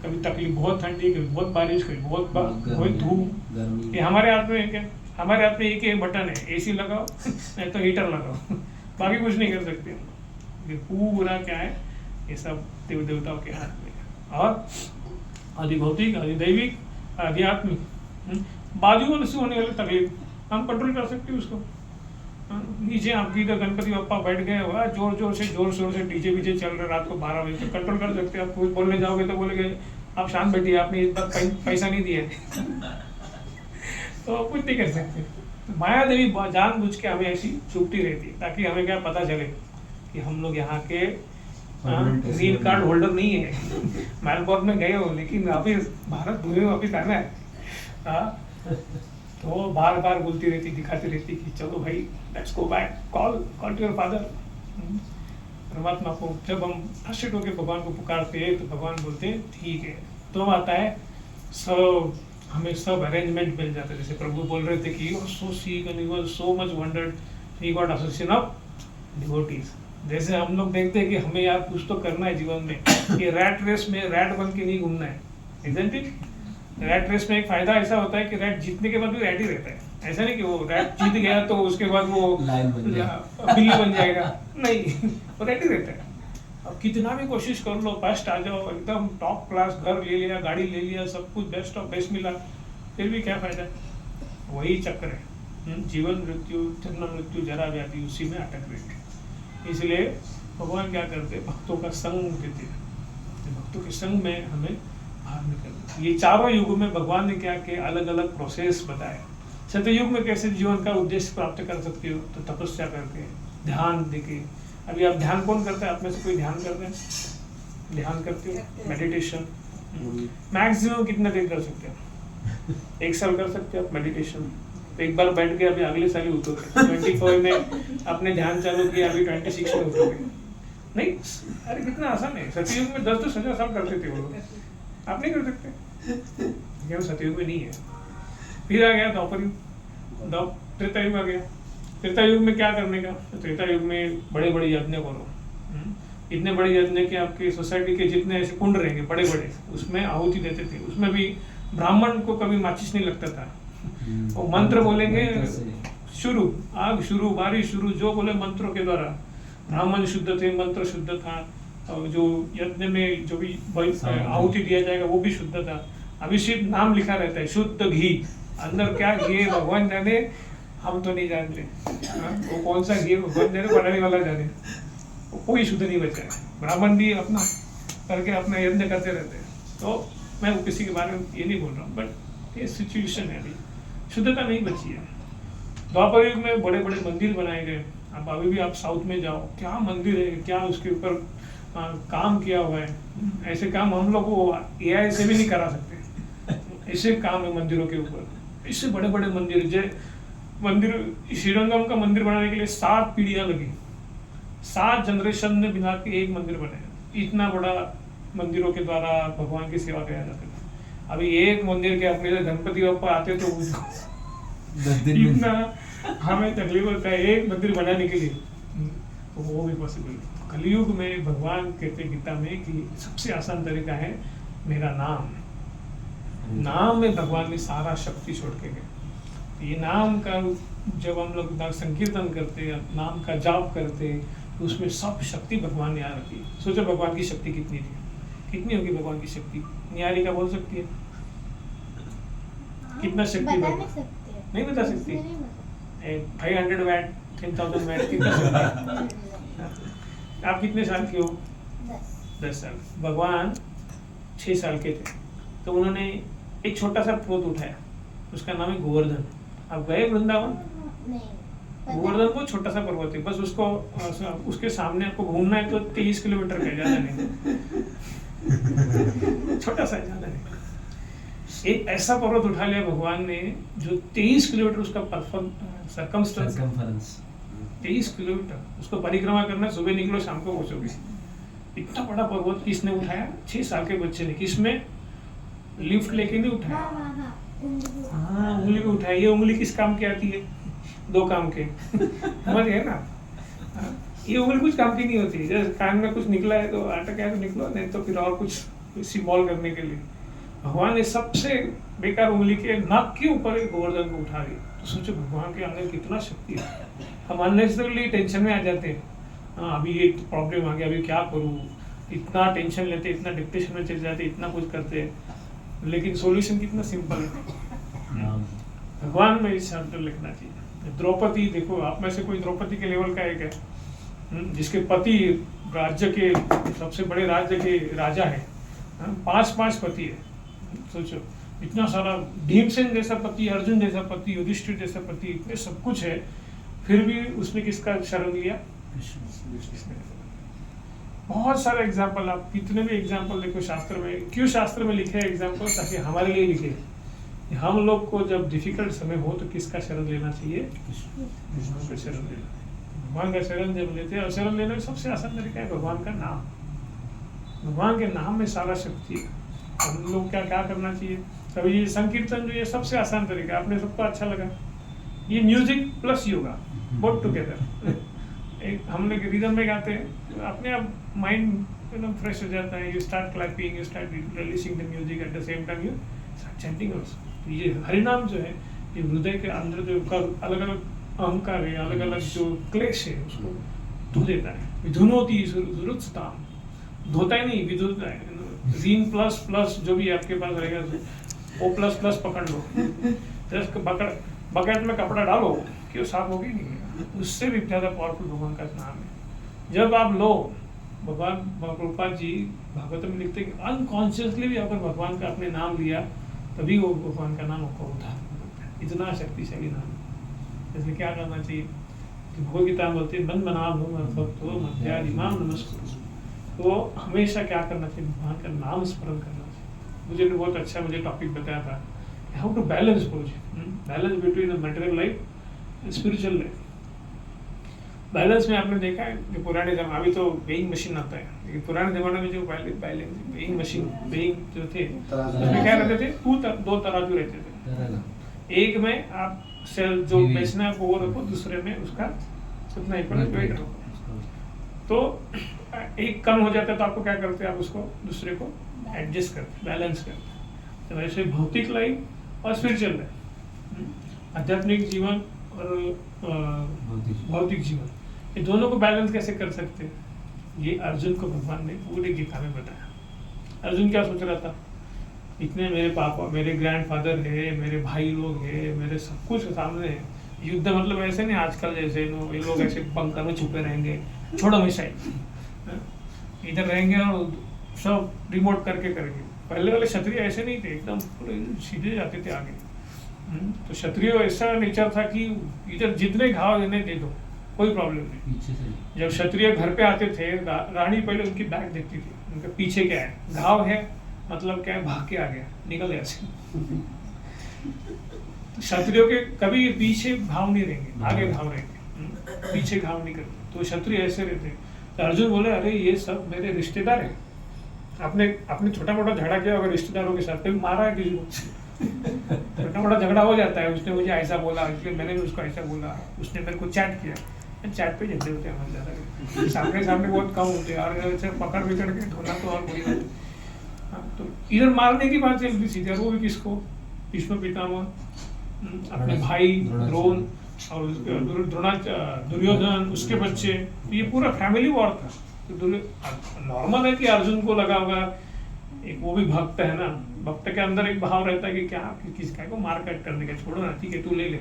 कभी तकलीफ, बहुत ठंडी, कभी बहुत बारिश, कभी बहुत धूप। ये हमारे हाथ में क्या, हमारे हाथ में एक ही बटन है, एसी लगाओ नहीं तो हीटर लगाओ बाकी कुछ नहीं कर सकते। ये पूरा क्या है, ये सब देव देवताओं के हाथ में है। और अधिभौतिक, अधिदैविक, आध्यात्मिक, बाजुओं से होने वाली तकलीफ हम कंट्रोल कर सकते हैं उसको। नीचे आपकी इधर गणपति बप्पा बैठ गए, हुआ जोर शोर से डीजे बीजे चल रहे रात को 12 बजे, तो कंट्रोल कर सकते हैं। आप कुछ बोलने जाओगे तो बोलेंगे आप शांत बैठिए, आपने इस बार पैसा नहीं दिया तो कुछ नहीं कर सकते। माया देवी जानबूझ के हमें ऐसी चुपती रहती है ताकि हमें क्या पता चले कि हम लोग यहाँ के ग्रीन कार्ड होल्डर नहीं है मेलबोर्न में गए हो लेकिन अभी भारत भूमि में वापिस आना है। तो बार बार बोलती रहती, दिखाती रहती कि चलो भाई let's go back, call to your father. परमात्मा को जब हम फ्रस्ट्रेट होकर भगवान को पुकारते हैं तो भगवान बोलते हैं ठीक है। तो आता है सब, हमें सब अरेंजमेंट मिल जाता है। जैसे प्रभु बोल रहे थे कि you are so sick and you are so much wondered, he got association of devotees. जैसे हम लोग देखते हैं कि हमें यार कुछ तो करना है जीवन में, ये रैट रेस में रैट बन के नहीं घूमना है, इजंट इट? रैट रेस में एक फायदा ऐसा होता है कि रैट जीतने के बाद भी रैट ही रहता है। ऐसा नहीं कि वो रैट जीत गया तो उसके बाद वो बिल्ली बन जाएगा, नहीं, वो रैट ही रहता है। अब कितना भी कोशिश कर लो, फर्स्ट आ जाओ, एकदम टॉप क्लास घर ले लिया, गाड़ी ले लिया, सब कुछ बेस्ट ऑफ बेस्ट मिला, फिर भी क्या फायदा? वही चक्र है, जीवन मृत्यु, जन्म मृत्यु, जरा व्याधि, उसी में अटक रहते हैं। इसलिए भगवान क्या करते हैं, भक्तों का संग देते हैं। भक्तों के संग में हमें बाहर निकलना। ये चारों युगों में भगवान ने क्या किया, अलग अलग प्रोसेस बताया। सत्ययुग में कैसे जीवन का उद्देश्य प्राप्त कर सकते हो, तो तपस्या करके, ध्यान देके। अभी आप ध्यान कौन करते हैं? आप में से कोई ध्यान करते हैं? ध्यान करते हो? मेडिटेशन मैक्सिमम कितना देर कर सकते हो? 1 साल कर सकते हो आप मेडिटेशन। तो एक बार बैठ के अभी अगले साल ही उठोगे। 24 में आपने ध्यान चालू किया, अभी 26 में उठोगे नहीं। अरे कितना आसान है। सत्ययुग में 10-10 हजार साल करते थे वो लोग, आप नहीं कर सकते। ये सत्ययुग में नहीं है। फिर आ गया द्वापर युग, त्रेता युग आ गया। त्रेता युग में क्या करने का? तो त्रेता युग में बड़े बड़े यज्ञ करो। इतने बड़े यज्ञ के आपके सोसाइटी के जितने ऐसे कुंड रहेंगे बड़े बड़े, उसमें आहुति देते थे। उसमें भी ब्राह्मण को कभी माचिस नहीं लगता था। वो मंत्र बोलेंगे, शुरू आग शुरू, बारिश शुरू, जो बोले मंत्रों के द्वारा। ब्राह्मण शुद्ध थे, मंत्र शुद्ध था, और जो यज्ञ में जो भी आहुति दिया जाएगा वो भी शुद्ध था। अभिषेक नाम लिखा रहता है, शुद्ध घी। अंदर क्या घी है भगवान जाने, हम तो नहीं जानते। वो कौन सा घी भगवान जाने, बनाने वाला जाने। कोई शुद्ध नहीं बचा है। ब्राह्मण भी अपना करके अपना यज्ञ करते रहते हैं। तो मैं किसी के बारे में ये नहीं बोल रहा हूँ, बट ये सिचुएशन है, अभी शुद्धता नहीं बची है। द्वापर युग में बड़े बड़े मंदिर बनाए गए। अब अभी भी आप साउथ में जाओ, क्या मंदिर है, क्या उसके ऊपर काम किया हुआ है। ऐसे काम हम लोग को AI से भी नहीं करा सकते। ऐसे काम है मंदिरों के ऊपर, इससे बड़े बड़े मंदिर। जय मंदिर, श्रीरंगम का मंदिर बनाने के लिए 7 पीढ़ियां लगी, 7 जनरेशन ने बिना के एक मंदिर बनाया। इतना बड़ा मंदिरों के द्वारा भगवान की सेवा किया जाता है। अभी एक मंदिर के अपने गणपति बप्पा आते तो इतना हमें तकलीफ होता है एक मंदिर बनाने के लिए, तो वो भी पॉसिबल है। कलयुग में भगवान कहते गीता में कि सबसे आसान तरीका है मेरा नाम। नाम में भगवान ने सारा शक्ति छोड़ के गए। ये नाम का जब हम लोग संकीर्तन करते हैं, नाम का जाप करते हैं, तो उसमें सब शक्ति भगवान ने आ रखी है। सोचो भगवान की शक्ति कितनी थी, कितनी होगी भगवान की शक्ति? निहारिका बोल सकती है कितना शक्ति भगवान? नहीं बता सकती। 500 वैट, 10,000 वैट, कितना शक्ति? आप कितने साल के हो? 10 साल। भगवान 6 साल के थे, तो उन्होंने एक छोटा सा पोत उठाया, उसका नाम है गोवर्धन। आप गए वृंदावन? गोवर्धन को छोटा सा पर्वत है, बस उसको उसके सामने आपको घूमना है तो 23 किलोमीटर का, ज्यादा नहीं छोटा सा, ज्यादा नहीं। एक ऐसा पर्वत उठा लिया भगवान ने जो 23 किलोमीटर उसका सरकमफरेंस, 23 किलोमीटर उसको परिक्रमा करना। सुबह निकलो शाम को पहुंचोगे। इतना बड़ा पर्वत किसने उठाया? 6 साल के बच्चे ने। किसमें? लिफ्ट लेके नहीं उठाया, हाँ उंगली पे उठाया। ये उंगली किस काम की आती है? 2 काम के समझ गए ना? ये उंगली कुछ काम की नहीं होती। जैसे कान में कुछ निकला है तो अटक है तो निकलो, नहीं तो फिर और कुछ सिंबल करने के लिए। भगवान ने सबसे बेकार उंगली के नाक के ऊपर एक गोवर्धन को उठा दी। तो सोचो भगवान के अंदर कितना शक्ति है। हम अननेसेसरली टेंशन में आ जाते हैं, हाँ अभी ये प्रॉब्लम आ गया, अभी क्या करूँ, इतना टेंशन लेते, इतना डिप्रेशन में चले जाते, इतना कुछ करते हैं, लेकिन सॉल्यूशन कितना सिंपल है। भगवान में इस शब्द लिखना चाहिए। द्रौपदी देखो, आप में से कोई द्रौपदी के लेवल का एक है जिसके पति राज्य के सबसे बड़े राज्य के राजा है, 5 पति है। सोचो इतना सारा, भीमसेन जैसा पति, अर्जुन जैसा पति, युधिष्ठिर जैसा पति, इतने सब कुछ है, फिर भी उसने किसका शरण लिया? बहुत सारे एग्जाम्पल, आप कितने भी एग्जाम्पल देखो शास्त्र में। क्यों शास्त्र में लिखे एग्जाम्पल? ताकि हमारे लिए लिखे। हम लोग को जब डिफिकल्ट समय हो तो किसका शरण लेना चाहिए? विष्णु का शरण लेना। भगवान का शरण जब लेते हैं, और शरण लेने में सबसे आसान तरीका है भगवान का नाम। भगवान के नाम में सारा शक्ति है। हम लोग क्या क्या करना चाहिए? कभी ये संकीर्तन जो ये सबसे आसान तरीका है, आपने सबको अच्छा लगा, ये music plus yoga both together. एक हम लोग रिदम में गाते हैं, अपने आप माइंड एकदम फ्रेश हो जाता है। You start clapping, you start releasing the music, at the same time you start chanting also. तो ये हरिनाम जो है, ये हृदय के अंदर जो अलग अलग अहंकार है, अलग अलग जो क्लेश है, उसको धो देता है। विधुनोति सुरुत्सताम, धोता ही नहीं, विधुता है। रीन प्लस प्लस जो भी आपके पास रहेगा, ओ प्लस प्लस पकड़ लो, जस्ट बकेट में कपड़ा डालो कि वो साफ होगी नहीं। उससे भी ज़्यादा पावरफुल भगवान का नाम है। जब आप लो, भगवान प्रभुपाद जी भागवत में लिखते हैं कि अनकॉन्शियसली भी अगर भगवान का आपने नाम लिया तभी वो भगवान का नाम आपको उठा, इतना शक्तिशाली नाम है। इसलिए क्या करना चाहिए? भगवद गीता में बोलते हैं मन बनाम भक्तो मध्यादिमाम नमस्कुरु। तो हमेशा क्या करना चाहिए? भगवान का नाम स्मरण करना चाहिए। मुझे तो बहुत अच्छा मुझे टॉपिक बताया था, how to balance balance between the material life, spiritual life. Balance में आपने देखा है जो पुराने जमाने, अभी तो वेइंग मशीन आता है, लेकिन पुराने जमाने में जो बैलेंस वेइंग मशीन, वेइंग जो थे उसमें क्या रहते थे? 2 तराजू रहते थे। एक में आप सेल जो बेचना है वो रखो, दूसरे में उसका कितना इक्वल वेट रखो। तो एक कम हो जाता है तो आपको क्या करते हैं? आप उसको दूसरे को एडजस्ट करते, बैलेंस करते। तो वैसे भौतिक लाइफ और स्पिरिचुअल लाइफ, आध्यात्मिक जीवन और भौतिक जीवन, ये दोनों को बैलेंस कैसे कर सकते हैं? ये अर्जुन को भगवान ने पूरी गीता में बताया। अर्जुन क्या सोच रहा था? इतने मेरे पापा, मेरे ग्रैंडफादर है, मेरे भाई लोग है, मेरे सब कुछ सामने है। युद्ध मतलब ऐसे नहीं आजकल जैसे ये लोग ऐसे बंकर में छुपे रहेंगे, छोड़ो मिसाइल, इधर रहेंगे और सब रिमोट करके करेंगे। पहले वाले क्षत्रिय ऐसे नहीं थे, एकदम पूरे सीधे जाते थे आगे। तो क्षत्रिय ऐसा नेचर था कि इधर जितने घाव देने दे दो, कोई प्रॉब्लम नहीं। जब क्षत्रिय घर पे आते थे, रानी पहले उनकी बैग देखती थी, उनके पीछे क्या है, घाव है मतलब क्या है, भाग के आ गया, निकल ऐसे। क्षत्रियों के कभी पीछे घाव नहीं रहेंगे, आगे घाव रहेंगे, पीछे घाव नहीं करते। तो क्षत्रिय ऐसे रहते। तो अर्जुन बोले अरे ये सब मेरे रिश्तेदार है। आपने छोटा मोटा झगड़ा किया अगर रिश्तेदारों के साथ, कभी मारा है किसी को? छोटा मोटा झगड़ा हो जाता है, उसने मुझे ऐसा बोला इसलिए मैंने भी उसको ऐसा बोला, उसने मेरे को चैट किया। चैट पे झगड़े होते हैं हमारे ज़्यादा, सामने बहुत कम होते हैं। और ऐसे पकड़ बिकड़ के धोना तो और कोई बात। हाँ, तो इधर मारने की बात चलती सीधे, वो भी किसको? भीष्म पितामह, अपने भाई द्रोण और दुर्योधन, उसके बच्चे, ये पूरा फैमिली वॉर था। तो नॉर्मल है कि अर्जुन को लगा होगा, एक वो भी भक्त है ना, भक्त के अंदर एक भाव रहता है कि क्या किसका को मार काट करने का, छोड़ो ना, ठीक है तू ले ले,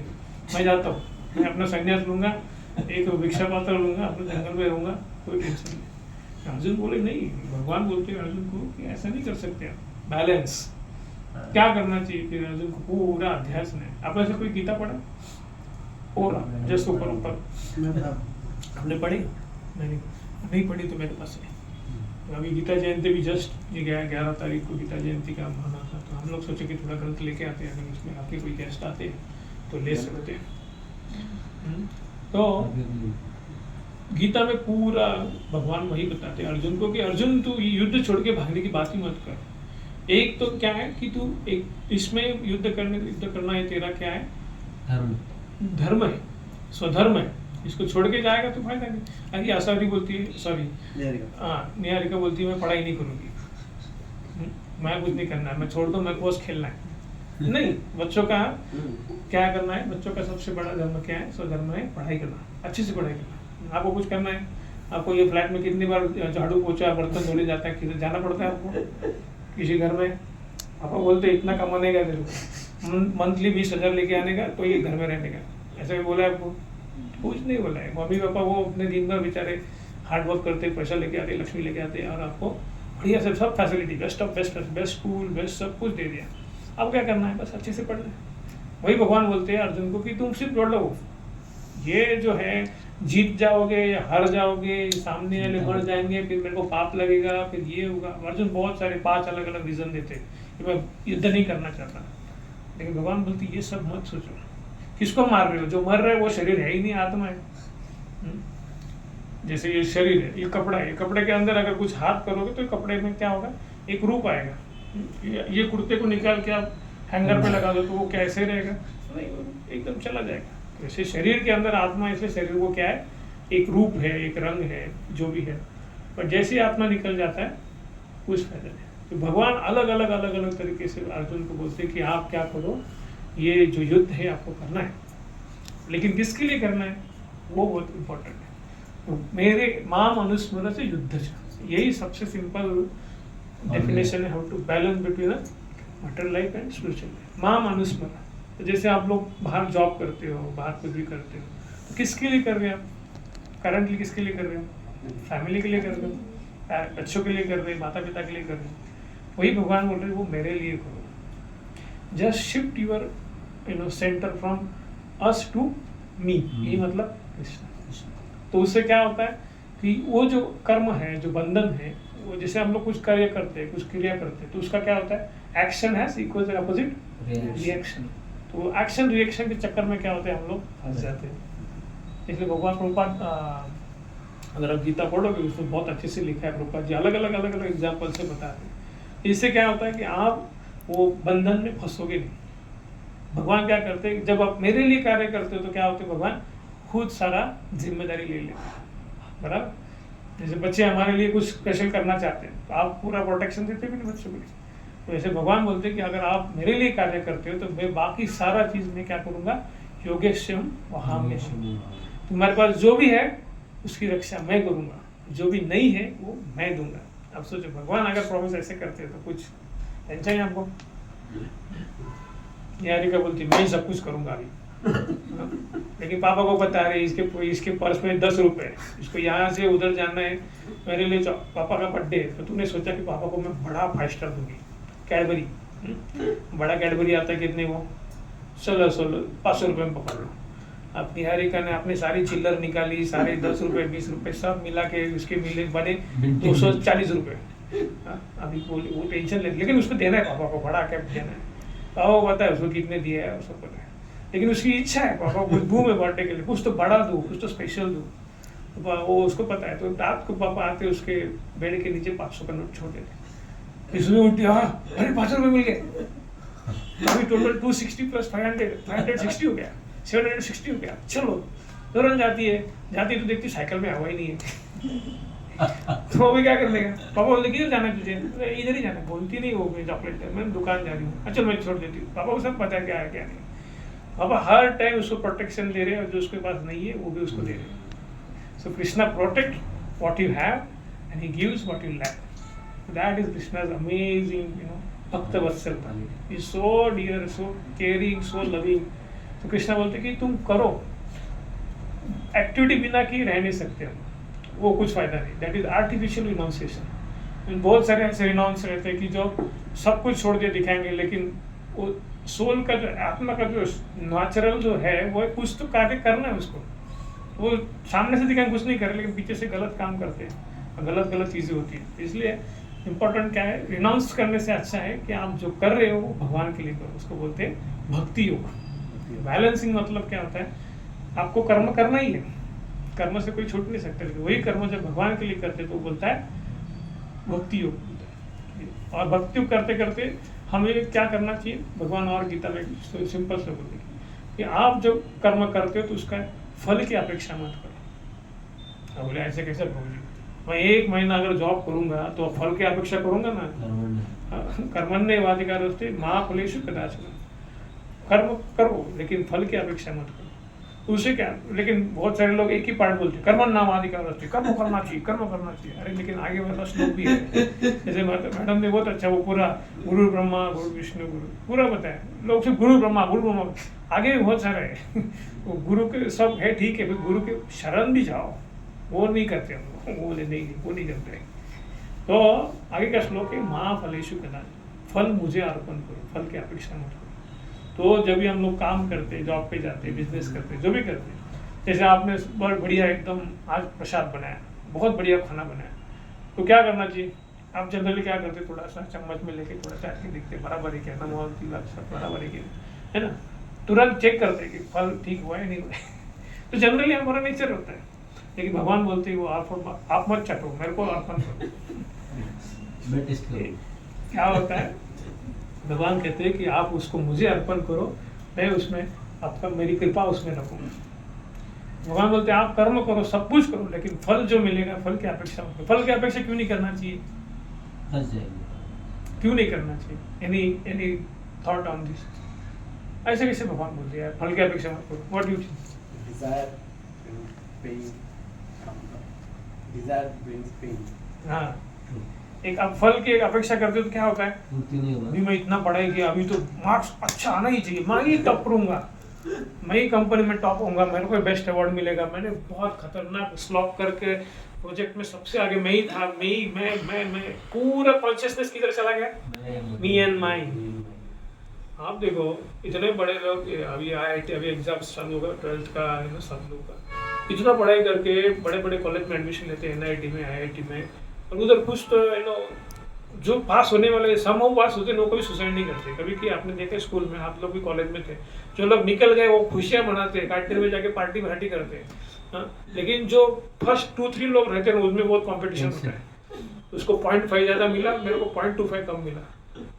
मैं जाता हूँ, मैं अपना संन्यास लूंगा, एक भिक्षा पात्र लूंगा, अपने जंगल में रहूंगा, कोई टेंशन नहीं। अर्जुन बोले नहीं, भगवान बोलते हैं अर्जुन को कि ऐसा नहीं कर सकते आप, बैलेंस। क्या करना चाहिए फिर अर्जुन को? पूरा अध्यास में आप ऐसे कोई गीता पढ़ा? और जस्ट ऊपर हमने पढ़ी, मैंने नहीं पढ़ी तो मेरे पास है। तो अभी गीता जयंती भी जस्ट ये गया 11 तारीख को गीता जयंती का मनाना था, तो हम लोग सोचे कि थोड़ा ग्रंथ लेके आते हैं, अगर उसमें आपके कोई गेस्ट आते हैं तो ले सकते हैं। तो गीता में पूरा भगवान वही बताते हैं अर्जुन को कि अर्जुन तू युद्ध छोड़ के भागने की बात ही मत कर। एक तो क्या है कि तू एक इसमें युद्ध करना है, तेरा क्या है? धर्म है, स्वधर्म है। इसको छोड़ के जाएगा तो फायदा नहीं। अरे आसावरी बोलती है, सॉरी निहारिका बोलती है मैं पढ़ाई नहीं करूँगी। मैं कुछ नहीं करना है, मैं छोड़ दूँ, मैं कोर्स खेलना है। नहीं, बच्चों का क्या करना है, बच्चों का सबसे बड़ा धर्म क्या है? सो धर्म है पढ़ाई करना, अच्छी से पढ़ाई करना। आपको कुछ करना है, आपको ये फ्लैट में कितनी बार झाड़ू पोछा बर्तन धोने जाता है, किधर जाना पड़ता है आपको किसी घर में? पापा बोलते इतना कमाने का तेरे को, मंथली 20,000 लेके आने का, तो ये घर में रहने का, ऐसा भी बोला है आपको? कुछ नहीं बोला है। मम्मी पापा वो अपने दिन भर बेचारे हार्ड वर्क करते, पैसा लेके आते, लक्ष्मी लेके आते, और आपको बढ़िया से सब facility, best of best, best school, best सब कुछ दे दिया। अब क्या करना है? बस अच्छे से पढ़ना है। वही भगवान बोलते हैं अर्जुन को कि तुम सिर्फ पढ़ लो, ये जो है जीत जाओगे या हार जाओगे, सामने वाले मर जाएंगे, फिर मेरे को पाप लगेगा, फिर ये होगा। अर्जुन बहुत सारे 5 अलग अलग रीजन देते कि मैं युद्ध नहीं करना चाहता, लेकिन भगवान बोलते ये सब मत सोचो। किसको मार रहे हो? जो मर रहे वो शरीर है ही नहीं, आत्मा है। जैसे ये शरीर है, ये कपड़ा है, ये कपड़े के अंदर अगर कुछ हाथ करोगे तो कपड़े में क्या होगा? एक रूप आएगा। ये कुर्ते को निकाल के आप हैंगर पे लगा दो तो वो कैसे रहेगा? नहीं, एकदम चला जाएगा। वैसे शरीर के अंदर आत्मा, इसलिए शरीर को क्या है? एक रूप है, एक रंग है, जो भी है। पर जैसे ही आत्मा निकल जाता है कुछ फायदा नहीं। तो भगवान अलग अलग तरीके से अर्जुन को बोलते हैं कि आप क्या करो, ये जो युद्ध है आपको करना है, लेकिन किसके लिए करना है वो बहुत इम्पोर्टेंट है। तो मेरे माम अनुस्मरण से युद्ध, यही सबसे सिंपल डेफिनेशन है, how to balance between material life and spiritual life. माम अनुस्मरण, तो जैसे आप लोग बाहर जॉब करते हो, बाहर कुछ भी करते हो, तो किसके लिए कर रहे हैं आप? करंटली किसके लिए कर रहे हो? फैमिली के लिए कर रहे हो, बच्चों के लिए कर रहे हैं, माता पिता के लिए कर रहे हो। वही भगवान बोल रहे हैं वो मेरे लिए करो। Just shift your centre from us to me, ये मतलब कृष्ण। तो उससे क्या होता है कि वो जो कर्म है, जो बंधन है, वो जैसे हम लोग कुछ कार्य करते हैं, कुछ क्रिया करते हैं, तो उसका क्या होता है? एक्शन है इक्वल्स अपोजिट रिएक्शन। तो एक्शन रिएक्शन के चक्कर में क्या होता है? हम लोग फंस जाते हैं। इसलिए भगवान प्रभुपाद, अगर आप गीता पढ़ोगे उसमें बहुत अच्छे से लिखा है, प्रभुपाद जी अलग अलग एग्जाम्पल से बताते हैं। इससे क्या होता है कि आप वो बंधन में फंसोगे नहीं। भगवान क्या करते हैं? जब आप मेरे लिए कार्य करते हो तो क्या होते है? भगवान खुद सारा जिम्मेदारी ले लेते हैं, बराबर। जैसे बच्चे हमारे लिए कुछ स्पेशल करना चाहते हैं तो आप पूरा प्रोटेक्शन देते भी नहीं बच्चों के लिए। तो ऐसे भगवान बोलते हैं कि अगर आप मेरे लिए कार्य करते हो तो मैं बाकी सारा चीज़ में क्या करूँगा? योगेश्वम वहाँ में तुम्हारे पास जो भी है उसकी रक्षा मैं करूँगा, जो भी नहीं है वो मैं दूंगा। अब सोचो, भगवान अगर प्रॉमिस ऐसे करते हैं तो कुछ टेंशन है आपको? यारी का बोलती मैं ही सब कुछ करूँगा अभी, लेकिन पापा को बता रहे इसके पर्स में 10 रुपए, इसको यहाँ से उधर जाना है, मेरे लिए पापा का बर्थडे है। तो तूने सोचा कि पापा को मैं बड़ा 5 स्टार दूंगी, कैडबरी, बड़ा कैडबरी आता है कितने वो? 16 500 रुपये में पकड़ लो। अब निहारिका ने अपनी सारी चिल्लर निकाली, सारे 10 रुपये 20 रुपये सब मिला के उसके मिले बने 240 रुपये। अभी वो टेंशन ले, लेकिन उसको देना है पापा को, बड़ा कैप देना है। पापा को पता है उसको कितने दिया है, उसको पता है, लेकिन उसकी इच्छा है पापा को दूँ मैं बर्थडे के लिए, कुछ तो बड़ा दूँ, कुछ तो स्पेशल दूँ। तो वो उसको पता है। तो रात को पापा आते उसके बेड के नीचे 500 का नोट छोड़ देते। इसमें उल्टी, हाँ अरे 500 रुपये मिल गए, अभी टोटल 260 प्लस 560 हो गया, 760 हो गया। चलो तुरंत जाती तो देखती साइकिल में हवा ही नहीं है। तो वो भी क्या कर लेगा? पापा बोलते किधर जाना है तुझे? इधर ही जाना है। बोलती नहीं वो चॉकलेट है, मैं दुकान जा रही हूँ, अच्छा मैं छोड़ देती हूँ। पापा को सब पता है क्या है क्या नहीं। पापा हर टाइम उसको प्रोटेक्शन दे रहे हैं और जो उसके पास नहीं है वो भी उसको दे रहे हैं। So Krishna protect what you have and he gives what you lack. That is कृष्णा's अमेजिंग भक्त वत्सलता। Is so dear, so caring, so loving. तो कृष्णा बोलते कि तुम करो, एक्टिविटी बिना की रह नहीं सकते हम, वो कुछ फायदा नहीं। That is artificial renunciation. बहुत सारे ऐसे रिनाउंस रहते हैं कि जो सब कुछ छोड़ के दिखाएंगे, लेकिन वो सोल का जो आत्मा का जो नेचुरल जो है वो कुछ तो कार्य करना है उसको। वो सामने से दिखाएंगे कुछ नहीं कर रहे, लेकिन पीछे से गलत काम करते हैं, गलत चीज़ें होती हैं। इसलिए इम्पोर्टेंट क्या है? रिनाउंस करने से अच्छा है कि आप जो कर रहे हो वो भगवान के लिए करो। उसको बोलते हैं भक्ति योग। बैलेंसिंग मतलब क्या होता है? आपको कर्म करना ही है, कर्म से कोई छूट नहीं सकता, लेकिन वही कर्म जब भगवान के लिए करते तो बोलता है भक्ति योग। और भक्ति योग करते करते हमें क्या करना चाहिए? भगवान और गीता में सिंपल से बोलते हैं कि आप जो कर्म करते हो तो उसका फल की अपेक्षा मत करो। अब बोले ऐसे कैसे प्रभु जी, मैं 1 महीना अगर जॉब करूंगा तो फल की अपेक्षा करूंगा ना? कर्मण्येवाधिकारस्ते मा फलेषु कदाचन। कर्म करो लेकिन फल की अपेक्षा मत करो। उसे क्या, लेकिन बहुत सारे लोग एक ही पार्ट बोलते हैं, कर्मण्येवाधिकारस्ते, कर्म करना चाहिए, कर्म करना चाहिए। अरे लेकिन आगे वाला श्लोक भी है, जैसे मैडम ने बहुत अच्छा वो पूरा गुरु ब्रह्मा गुरु विष्णु गुरु पूरा बताया। लोग सिर्फ गुरु ब्रह्मा आगे भी बहुत सारे है। वो गुरु के सब है ठीक है, फिर गुरु के शरण भी जाओ, वो नहीं करते हम लोग, वो नहीं करते। तो आगे का श्लोक है महाफलेषु कदाचन, फल मुझे अर्पण करो, फल की अपेक्षा मत करो। तो जब भी हम लोग काम करते, जॉब पे जाते, बिजनेस करते, जो भी करते, जैसे आपने बहुत बढ़िया एकदम आज प्रसाद बनाया, बहुत बढ़िया खाना बनाया, तो क्या करना चाहिए? आप जनरली क्या करते, थोड़ा सा चम्मच में लेके थोड़ा चाट के देखते, बराबर है क्या, नमक तिलक सब बराबर है क्या, है ना? तुरंत चेक करते कि फल ठीक हुआ है नहीं हुआ है। तो जनरली हमारा नेचर होता है, लेकिन भगवान बोलते हैं वो आप मत चाटो, मेरे को अर्पण करो। क्या होता है, भगवान कहते हैं कि आप उसको मुझे अर्पण करो, मैं उसमें आपका, मेरी कृपा उसमें रखूंगा। भगवान बोलते हैं आप कर्म करो, सब कुछ करो, लेकिन फल जो मिलेगा फल की अपेक्षा मत करो। फल की अपेक्षा क्यों नहीं करना चाहिए? क्यों नहीं करना चाहिए? Any thought on this? ऐसे कैसे भगवान बोलते हैं फल की अपेक्षा मत करो? What do you think? हाँ, एक आप फल की एक अपेक्षा करते हो तो क्या होता है, अभी मैं इतना पढ़ाई किया, अभी तो मार्क्स अच्छा आना ही चाहिए, मैं ही टॉप करूंगा, मैं ही कंपनी में टॉप होऊंगा, मेरे को बेस्ट अवार्ड मिलेगा, मैंने बहुत खतरनाक स्लॉक करके प्रोजेक्ट में सबसे आगे मैं ही था, मैं पूरा कॉन्शियसनेस किधर चला गया, मी एंड माई। आप देखो इतने बड़े लोग, अभी IIT अभी एग्जाम्स चालू होगा 12th का, सब लोग का, इतना पढ़ाई करके बड़े बड़े कॉलेज में एडमिशन लेते हैं, NIT में, IIT में, और उधर कुछ तो जो पास होने वाले सम पास होते लोग कभी सुसाइड नहीं करते। कभी कि आपने देखा स्कूल में, आप लोग भी कॉलेज में थे, जो लोग निकल गए वो खुशियाँ मनाते हैं, कैंटीन में जाके पार्टी करते हैं। लेकिन जो फर्स्ट 2-3 लोग रहते हैं उसमें बहुत कॉम्पिटिशन होता है, उसको 0.5 ज़्यादा मिला, मेरे को 0.25 कम मिला,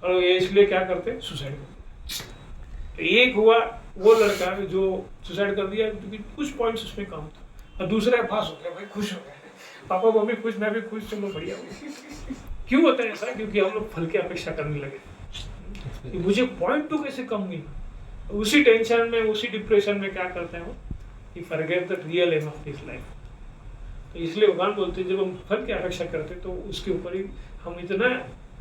और ये इसलिए क्या करते, सुसाइड करते। तो एक हुआ वो लड़का जो सुसाइड कर दिया क्योंकि कुछ पॉइंट्स उसमें कम था, और दूसरा पास हो गया, भाई खुश हो गया, पापा मम्मी खुश, मैं भी खुश, चलो बढ़िया हो गया। क्यों होता है ऐसा? क्योंकि हम लोग फल की अपेक्षा करने लगे, मुझे 0.2 कैसे कम मिला, उसी टेंशन में, उसी डिप्रेशन में क्या करते हैं वो, कि forget the real aim of this life. तो इसलिए भगवान बोलते हैं जब हम फल की अपेक्षा करते तो उसके ऊपर ही हम इतना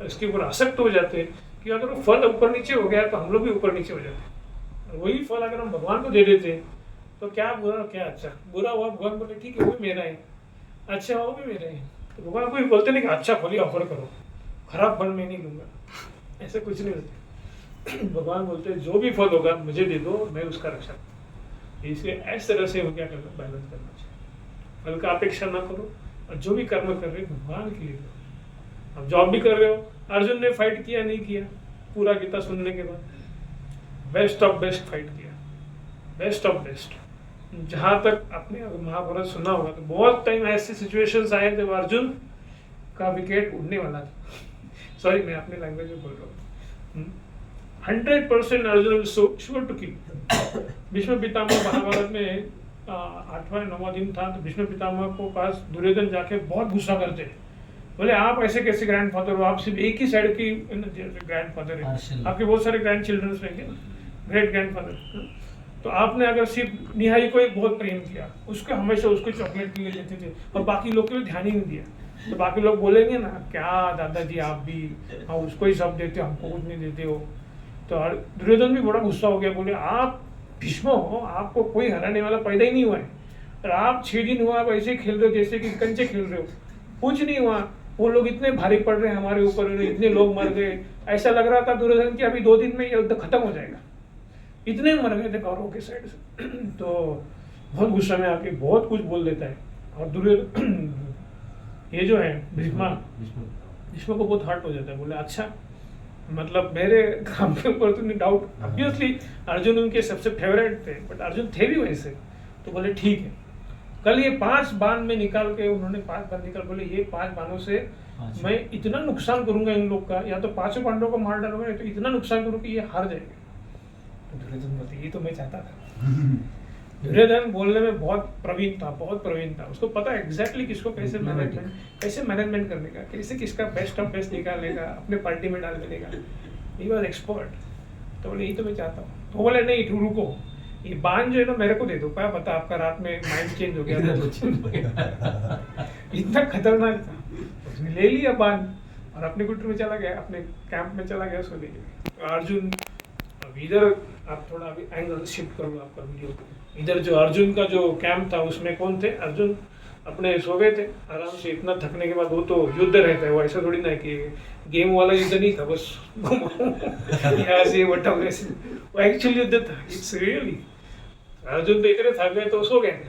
इसके ऊपर आसक्त हो जाते हैं कि अगर वो फल ऊपर नीचे हो गया तो हम लोग भी ऊपर नीचे हो जाते हैं। वही फल अगर हम भगवान को दे देते तो क्या बुरा क्या अच्छा, बुरा हुआ भगवान बोले ठीक है वो भी मेरा है, अच्छा वो भी मेरा है। तो भगवान को भी बोलते नहीं कि अच्छा फल ही ऑफर करो, खराब फल मैं नहीं लूँगा, ऐसे कुछ नहीं होता। भगवान बोलते जो भी फल होगा मुझे दे दो, मैं उसका रक्षा करूँ। इसलिए इस तरह से वो क्या करना, बैलेंस करना चाहिए। फल का अपेक्षा ना करो, और जो भी कर्म कर रहे हो भगवान के लिए करो। अब जॉब भी कर रहे हो, अर्जुन ने फाइट किया नहीं किया, पूरा गीता सुनने के बाद बेस्ट ऑफ बेस्ट फाइट किया, बेस्ट ऑफ बेस्ट। जहाँ तक आपने महाभारत सुना होगा तो बहुत टाइम ऐसे सिचुएशंस आए जब अर्जुन का विकेट उड़ने वाला था। सॉरी मैं अपने लैंग्वेज में बोल रहा हूँ। 100% Arjun sure to kill. Bhishma Pitamah Mahabharat में 8वां-9वां दिन था तो भीष्म पितामह को पास दुर्योधन जाके बहुत गुस्सा करते हैं, बोले आप ऐसे कैसे ग्रैंडफादर हो, आप सिर्फ एक ही साइड की ग्रैंडफादर है, आपके बहुत सारे ग्रैंड चिल्ड्रन रहेंगे, ग्रेट ग्रैंडफादर, तो आपने अगर सिर्फ निहारी को एक बहुत प्रेम किया, उसको हमेशा उसको चॉकलेट के लिए देते थे और बाकी लोग को ध्यान ही नहीं दिया, तो बाकी लोग बोलेंगे ना क्या दादाजी आप भी, हाँ उसको ही सब देते हमको कुछ नहीं देते हो। तो दुर्योधन भी बड़ा गुस्सा हो गया, बोले आप भीष्म हो, आपको कोई हराने वाला पैदा ही नहीं हुआ है, और आप 6 दिन हुआ आप ऐसे खेल रहे हो जैसे कि कंचे खेल रहे हो, कुछ नहीं हुआ, वो लोग इतने भारी पड़ रहे हैं हमारे ऊपर, इतने लोग मर गए, ऐसा लग रहा था दुर्योधन कि अभी 2 दिन में युद्ध खत्म हो जाएगा, इतने मर गए थे कौरवों के साइड से। तो बहुत गुस्सा में आके बहुत कुछ बोल देता है, और दुर्योधन ये जो है भीष्म को बहुत हर्ट हो जाता है, बोले अच्छा मतलब मेरे काम के ऊपर तुमने डाउट, ऑब्वियसली अर्जुन उनके सबसे फेवरेट थे, बट अर्जुन थे भी वैसे, तो बोले ठीक है कल ये 5 बाण में निकाल के, उन्होंने 5 बाण निकाल, बोले ये 5 बाणों से मैं इतना नुकसान करूंगा इन लोग का, या तो 5 पांडवों को मार डालूंगा, तो इतना नुकसान करूँ कि ये हार जाएंगे। तो दुर्योधन बोलते ये तो मैं चाहता था। दुर्योधन बोलने में बहुत प्रवीण था। उसको पता है एग्जैक्टली किसको कैसे मैनेजमेंट करने का, कैसे किसका बेस्ट ऑफ बेस्ट निकालने का, अपने पार्टी में डाल देने का। He was expert. तो बोले यही तो मैं चाहता हूँ। तो बोले नहीं रुको, ये बाण जो है ना मेरे को दे दो। क्या पता आपका रात में माइंड चेंज हो गया। इतना खतरनाक था। उसने ले लिया बाण और अपने गुट में चला गया, अपने कैंप में चला गया, उसको ले लिया। अर्जुन अब इधर आप थोड़ा अभी एंगल शिफ्ट करो आपका वीडियो को। इधर जो अर्जुन का जो कैंप था उसमें कौन थे? अर्जुन अपने सो गए थे आराम से। इतना थकने के बाद वो तो युद्ध रहता है, वो ऐसा थोड़ी ना है कि गेम वाला युद्ध नहीं था बस यहाँ से बटा वैसे, वो एक्चुअल युद्ध था। इट्स रियली अर्जुन तो इतने थक गए तो सो गए।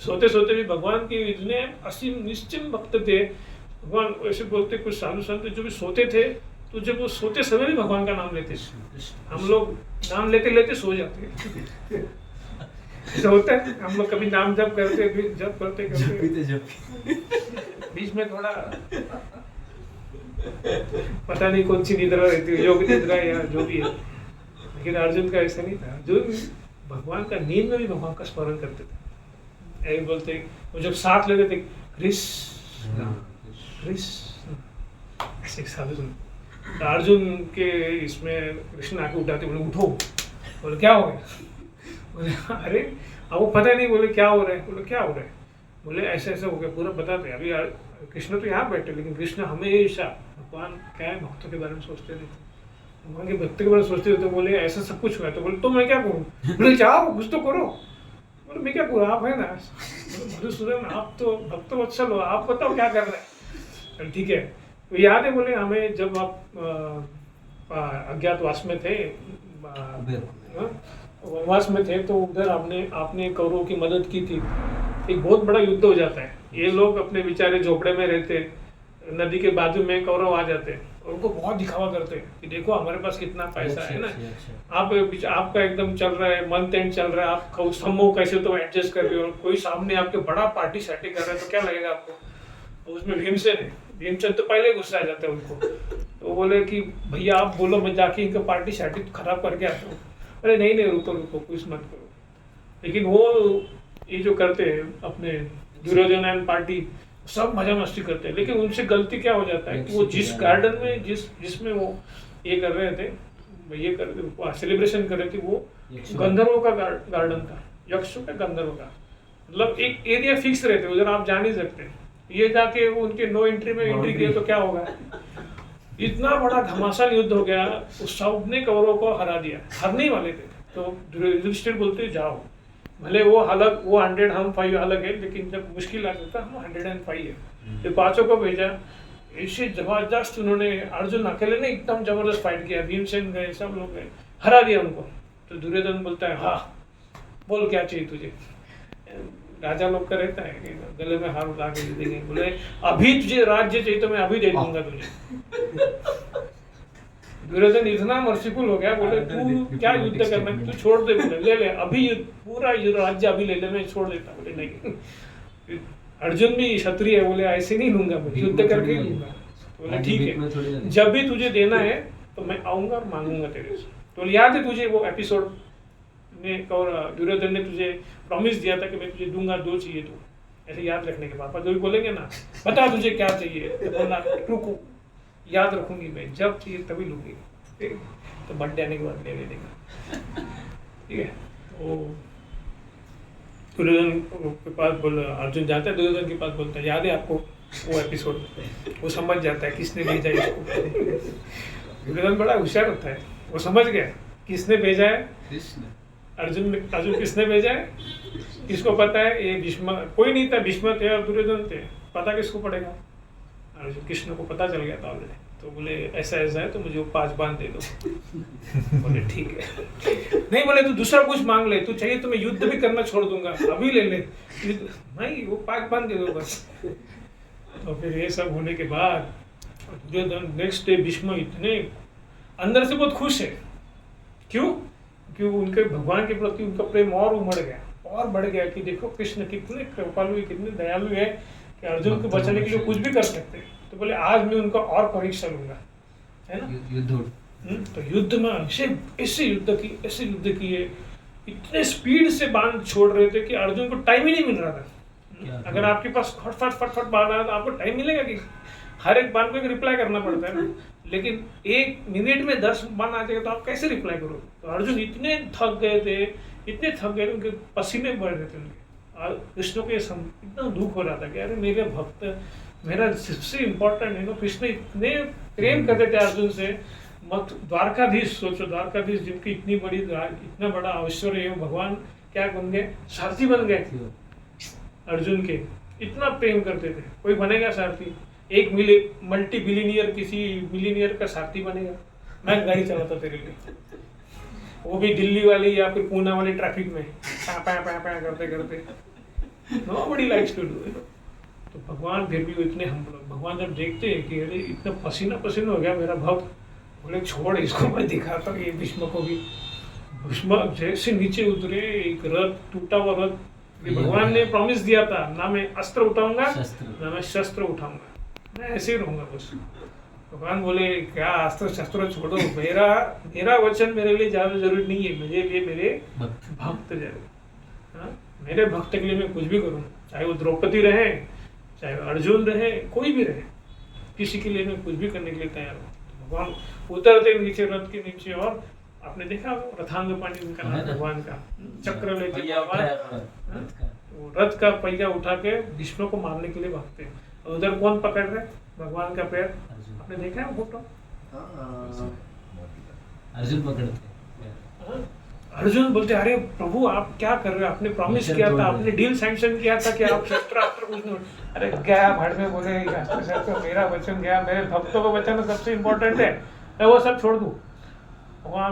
सोते सोते भी भगवान के इतने असीम निश्चित भक्त थे। भगवान ऐसे बोलते कुछ साधु संत जो भी सोते थे तो जब वो सोते समय भी भगवान का नाम लेते। हम लोग नाम लेते लेते सो जाते ऐसा होता है। हम लोग कभी नाम जप करते बीच में थोड़ा पता नहीं कौन सी निद्रा रहती है, योग निद्रा या जो भी है। लेकिन अर्जुन का ऐसा नहीं था। अर्जुन भगवान का नींद में भी भगवान का स्मरण करते थे। ऐसे बोलते वो जब साथ लेते थे कृष्ण ऐसे साधु सुन। अर्जुन के इसमें कृष्ण आके उठाते, बोले उठो। बोले क्या हो गया? बोले अरे अब वो पता नहीं। बोले क्या हो रहा है? बोले क्या हो रहा है? बोले ऐसा ऐसा हो गया, पूरा बताते। अभी कृष्ण तो यहाँ बैठे, लेकिन कृष्ण हमेशा भगवान क्या है भक्तों के बारे में सोचते नहीं थे। भगवान के भक्त के बारे में सोचते थे। तो बोले ऐसा सब कुछ हुआ। तो बोले तो मैं क्या करूँ? बोले जाओ कुछ तो करो। बोले मैं क्या करूँ, आप है ना मधुसूदन, आप तो भक्त वत्सल हो, आप बताओ क्या कर रहे हैं। ठीक है। तो याद है बोले हमें जब आप अज्ञातवास में थे, वनवास में थे, तो उधर आपने कौरवों की मदद की थी। एक बहुत बड़ा युद्ध हो जाता है। ये लोग अपने बेचारे झोपड़े में रहते, नदी के बाजू में कौरव आ जाते और उनको बहुत दिखावा करते कि देखो हमारे पास कितना पैसा है ना। आपका एकदम चल रहा है, मंथ एंड चल रहा है, आप समूह कैसे तो एडजस्ट कर रहे हो। कोई सामने आपके बड़ा पार्टी सेटिंग कर रहा है तो क्या लगेगा आपको? उसमें भीमसेन तो पहले गुस्सा आ जाता है उनको। तो बोले कि भैया आप बोलो, मैं जाके इनका पार्टी सेटिंग खराब करके आता हूँ। अरे नहीं रुको कुछ मत करो। लेकिन वो ये जो करते हैं अपने दुर्योधन एंड पार्टी, सब मजा मस्ती करते हैं। लेकिन उनसे गलती क्या हो जाता है कि वो जिस गार्डन में जिसमें वो ये कर रहे थे, सेलिब्रेशन कर रहे थे, वो गंधर्वों का गार्डन था, यक्षों का गंधर्वों का। मतलब एक एरिया फिक्स रहते, उधर आप जा नहीं सकते। ये जाके वो उनके नो एंट्री में एंट्री किए तो क्या होगा? इतना बड़ा घमासान युद्ध हो गया। उस सब ने कौरवों को हरा दिया, हारने ही वाले थे। तो युधिष्ठिर बोलते जाओ, भले वो अलग, वो 100 हम 5 अलग है, लेकिन जब मुश्किल आ जाता हम 105 है। तो 5 को भेजा। ऐसे जबरदस्त उन्होंने, अर्जुन अकेले ने एकदम जबरदस्त फाइट किया। भीमसेन गए, सब लोग गए, हरा दिया उनको। तो दुर्योधन बोलता है हाँ बोल क्या चाहिए तुझे? राजा लोग का रहता है कि गले में हार उठा के दे देंगे। बोले अभी तुझे राज्य चाहिए तो मैं अभी दे दूंगा तुझे। दुर्योधन इतना मर्सीफुल हो गया। बोले तू क्या युद्ध करना है, तू छोड़ दे। बोले ले अभी पूरा राज्य अभी ले ले, मैं छोड़ देता। बोले नहीं, अर्जुन भी क्षत्रिय है। बोले ऐसे नहीं लूंगा, मैं युद्ध करके ही लूंगा। बोले ठीक है, जब भी तुझे देना है तो मैं आऊंगा और मांगूंगा तेरे से। तो याद है तुझे वो एपिसोड में और दुर्योधन ने तुझे प्रॉमिस दिया था कि मैं तुझे दूंगा, 2 चाहिए तू। ऐसे याद रखने के पापा जो भी बोलेंगे ना, बता तुझे क्या चाहिए, तो बोलना रुको याद रखूंगी, मैं जब चाहिए तभी लूंगी। ठीक है, तो बर्थडे आने के बाद ले देगा। ठीक है। तो दुर्योधन के पास बोला, अर्जुन जाता है दुर्योधन के पास, बोलता है याद है आपको वो एपिसोड? वो समझ जाता है किसने भेजा इसको। दुर्योधन बड़ा होशियार होता है, वो समझ गया किसने भेजा है। अर्जुन किसने भेजा है, किसको पता है? ये भीष्म, कोई नहीं था, भीष्म थे और दुर्योधन थे। पता किसको पड़ेगा? अर्जुन कृष्ण को पता चल गया था ऑलरेडी। तो बोले ऐसा है तो मुझे वो 5 बाण दे दो। बोले ठीक है। नहीं बोले तू दूसरा कुछ मांग ले, तू चाहिए तो मैं युद्ध भी करना छोड़ दूंगा, अभी ले ले। नहीं वो 5 बाण दे दो बस। तो फिर ये सब होने के बाद दुर्योधन नेक्स्ट डे, भीष्म इतने अंदर से बहुत खुश है। क्यों? क्यों? उनके भगवान के प्रति उनका प्रेम और उमड़ गया और बढ़ गया कि देखो कृष्ण कितने कृपालु है, कितने दयालु है कि अर्जुन को बचाने के लिए कुछ भी कर सकते हैं। तो बोले आज मैं उनका और परीक्षा लूंगा, है ना। युद्ध तो युद्ध में ऐसे युद्ध किए, इतने स्पीड से बाण छोड़ रहे थे कि अर्जुन को टाइम ही नहीं मिल रहा था। अगर आपके पास फट फट बाण आया तो आपको टाइम मिलेगा कि हर एक बाण को एक रिप्लाई करना पड़ता है ना, लेकिन 1 मिनट में 10 बाण आ जाएगा तो आप कैसे रिप्लाई करोगे? तो अर्जुन इतने थक गए थे, उनके पसीने बढ़ रहे थे उनके, और कृष्ण को इतना दुख हो रहा था कि अरे मेरे भक्त, मेरा सबसे इम्पोर्टेंट है ना, कृष्ण इतने प्रेम करते थे अर्जुन से। मत द्वारकाधीश सोचो, द्वारकाधीश जिनकी इतना बड़ा ऐश्वर्य है, भगवान क्या बन गए? सारथी बन गए अर्जुन के। इतना प्रेम करते थे। कोई बनेगा सारथी? एक मल्टी बिलियनियर किसी मिलीनियर का सारथी बनेगा? मैं गाड़ी चलाता तेरे लिए, वो भी दिल्ली वाली या फिर पूना वाली ट्रैफिक में करते करते। Nobody likes to do it. तो भगवान फिर भी इतने भगवान जब देखते हैं कि अरे इतना पसीना पसीना हो गया मेरा भक्त, बोले छोड़ इसको, मैं दिखाता हूँ ये भीष्म को भी। भीष्म जैसे नीचे उतरे, एक रथ, टूटा हुआ रथ, भगवान ने प्रॉमिस दिया था, ना मैं अस्त्र उठाऊंगा ना मैं शस्त्र उठाऊंगा, मैं ऐसे ही रहूंगा बस। भगवान बोले क्या अस्त्र शस्त्र छोड़ो, मेरा वचन मेरे लिए ज्यादा जरूरी नहीं है, मुझे लिए मेरे भक्त जरूर। मेरे भक्त के लिए मैं कुछ भी करूँ, चाहे वो द्रौपदी रहे, चाहे अर्जुन रहे, कोई भी रहे, किसी के लिए मैं कुछ भी करने के लिए तैयार हूँ। भगवान उतरते नीचे रथ के नीचे, और आपने देखा रथांग पानी उनका नाम भगवान का, चक्र लेके रथ का पहिया उठा के भीष्म को मारने के लिए भागते हैं। और उधर कौन पकड़ रहे? भगवान का पैर। आपने देखा है फोटो? अर्जुन पकड़ते। अर्जुन बोलते अरे प्रभु आप क्या कर रहे हो, आपने प्रॉमिस किया था, आपने डील सैंक्शन किया था कि आप शस्त्र कुछ नहीं। अरे गया भाड़ में, बोले शस्त्र मेरा वचन गया, मेरे भक्तों का वचन सबसे इम्पोर्टेंट है, मैं वो सब छोड़ दूँ। वहाँ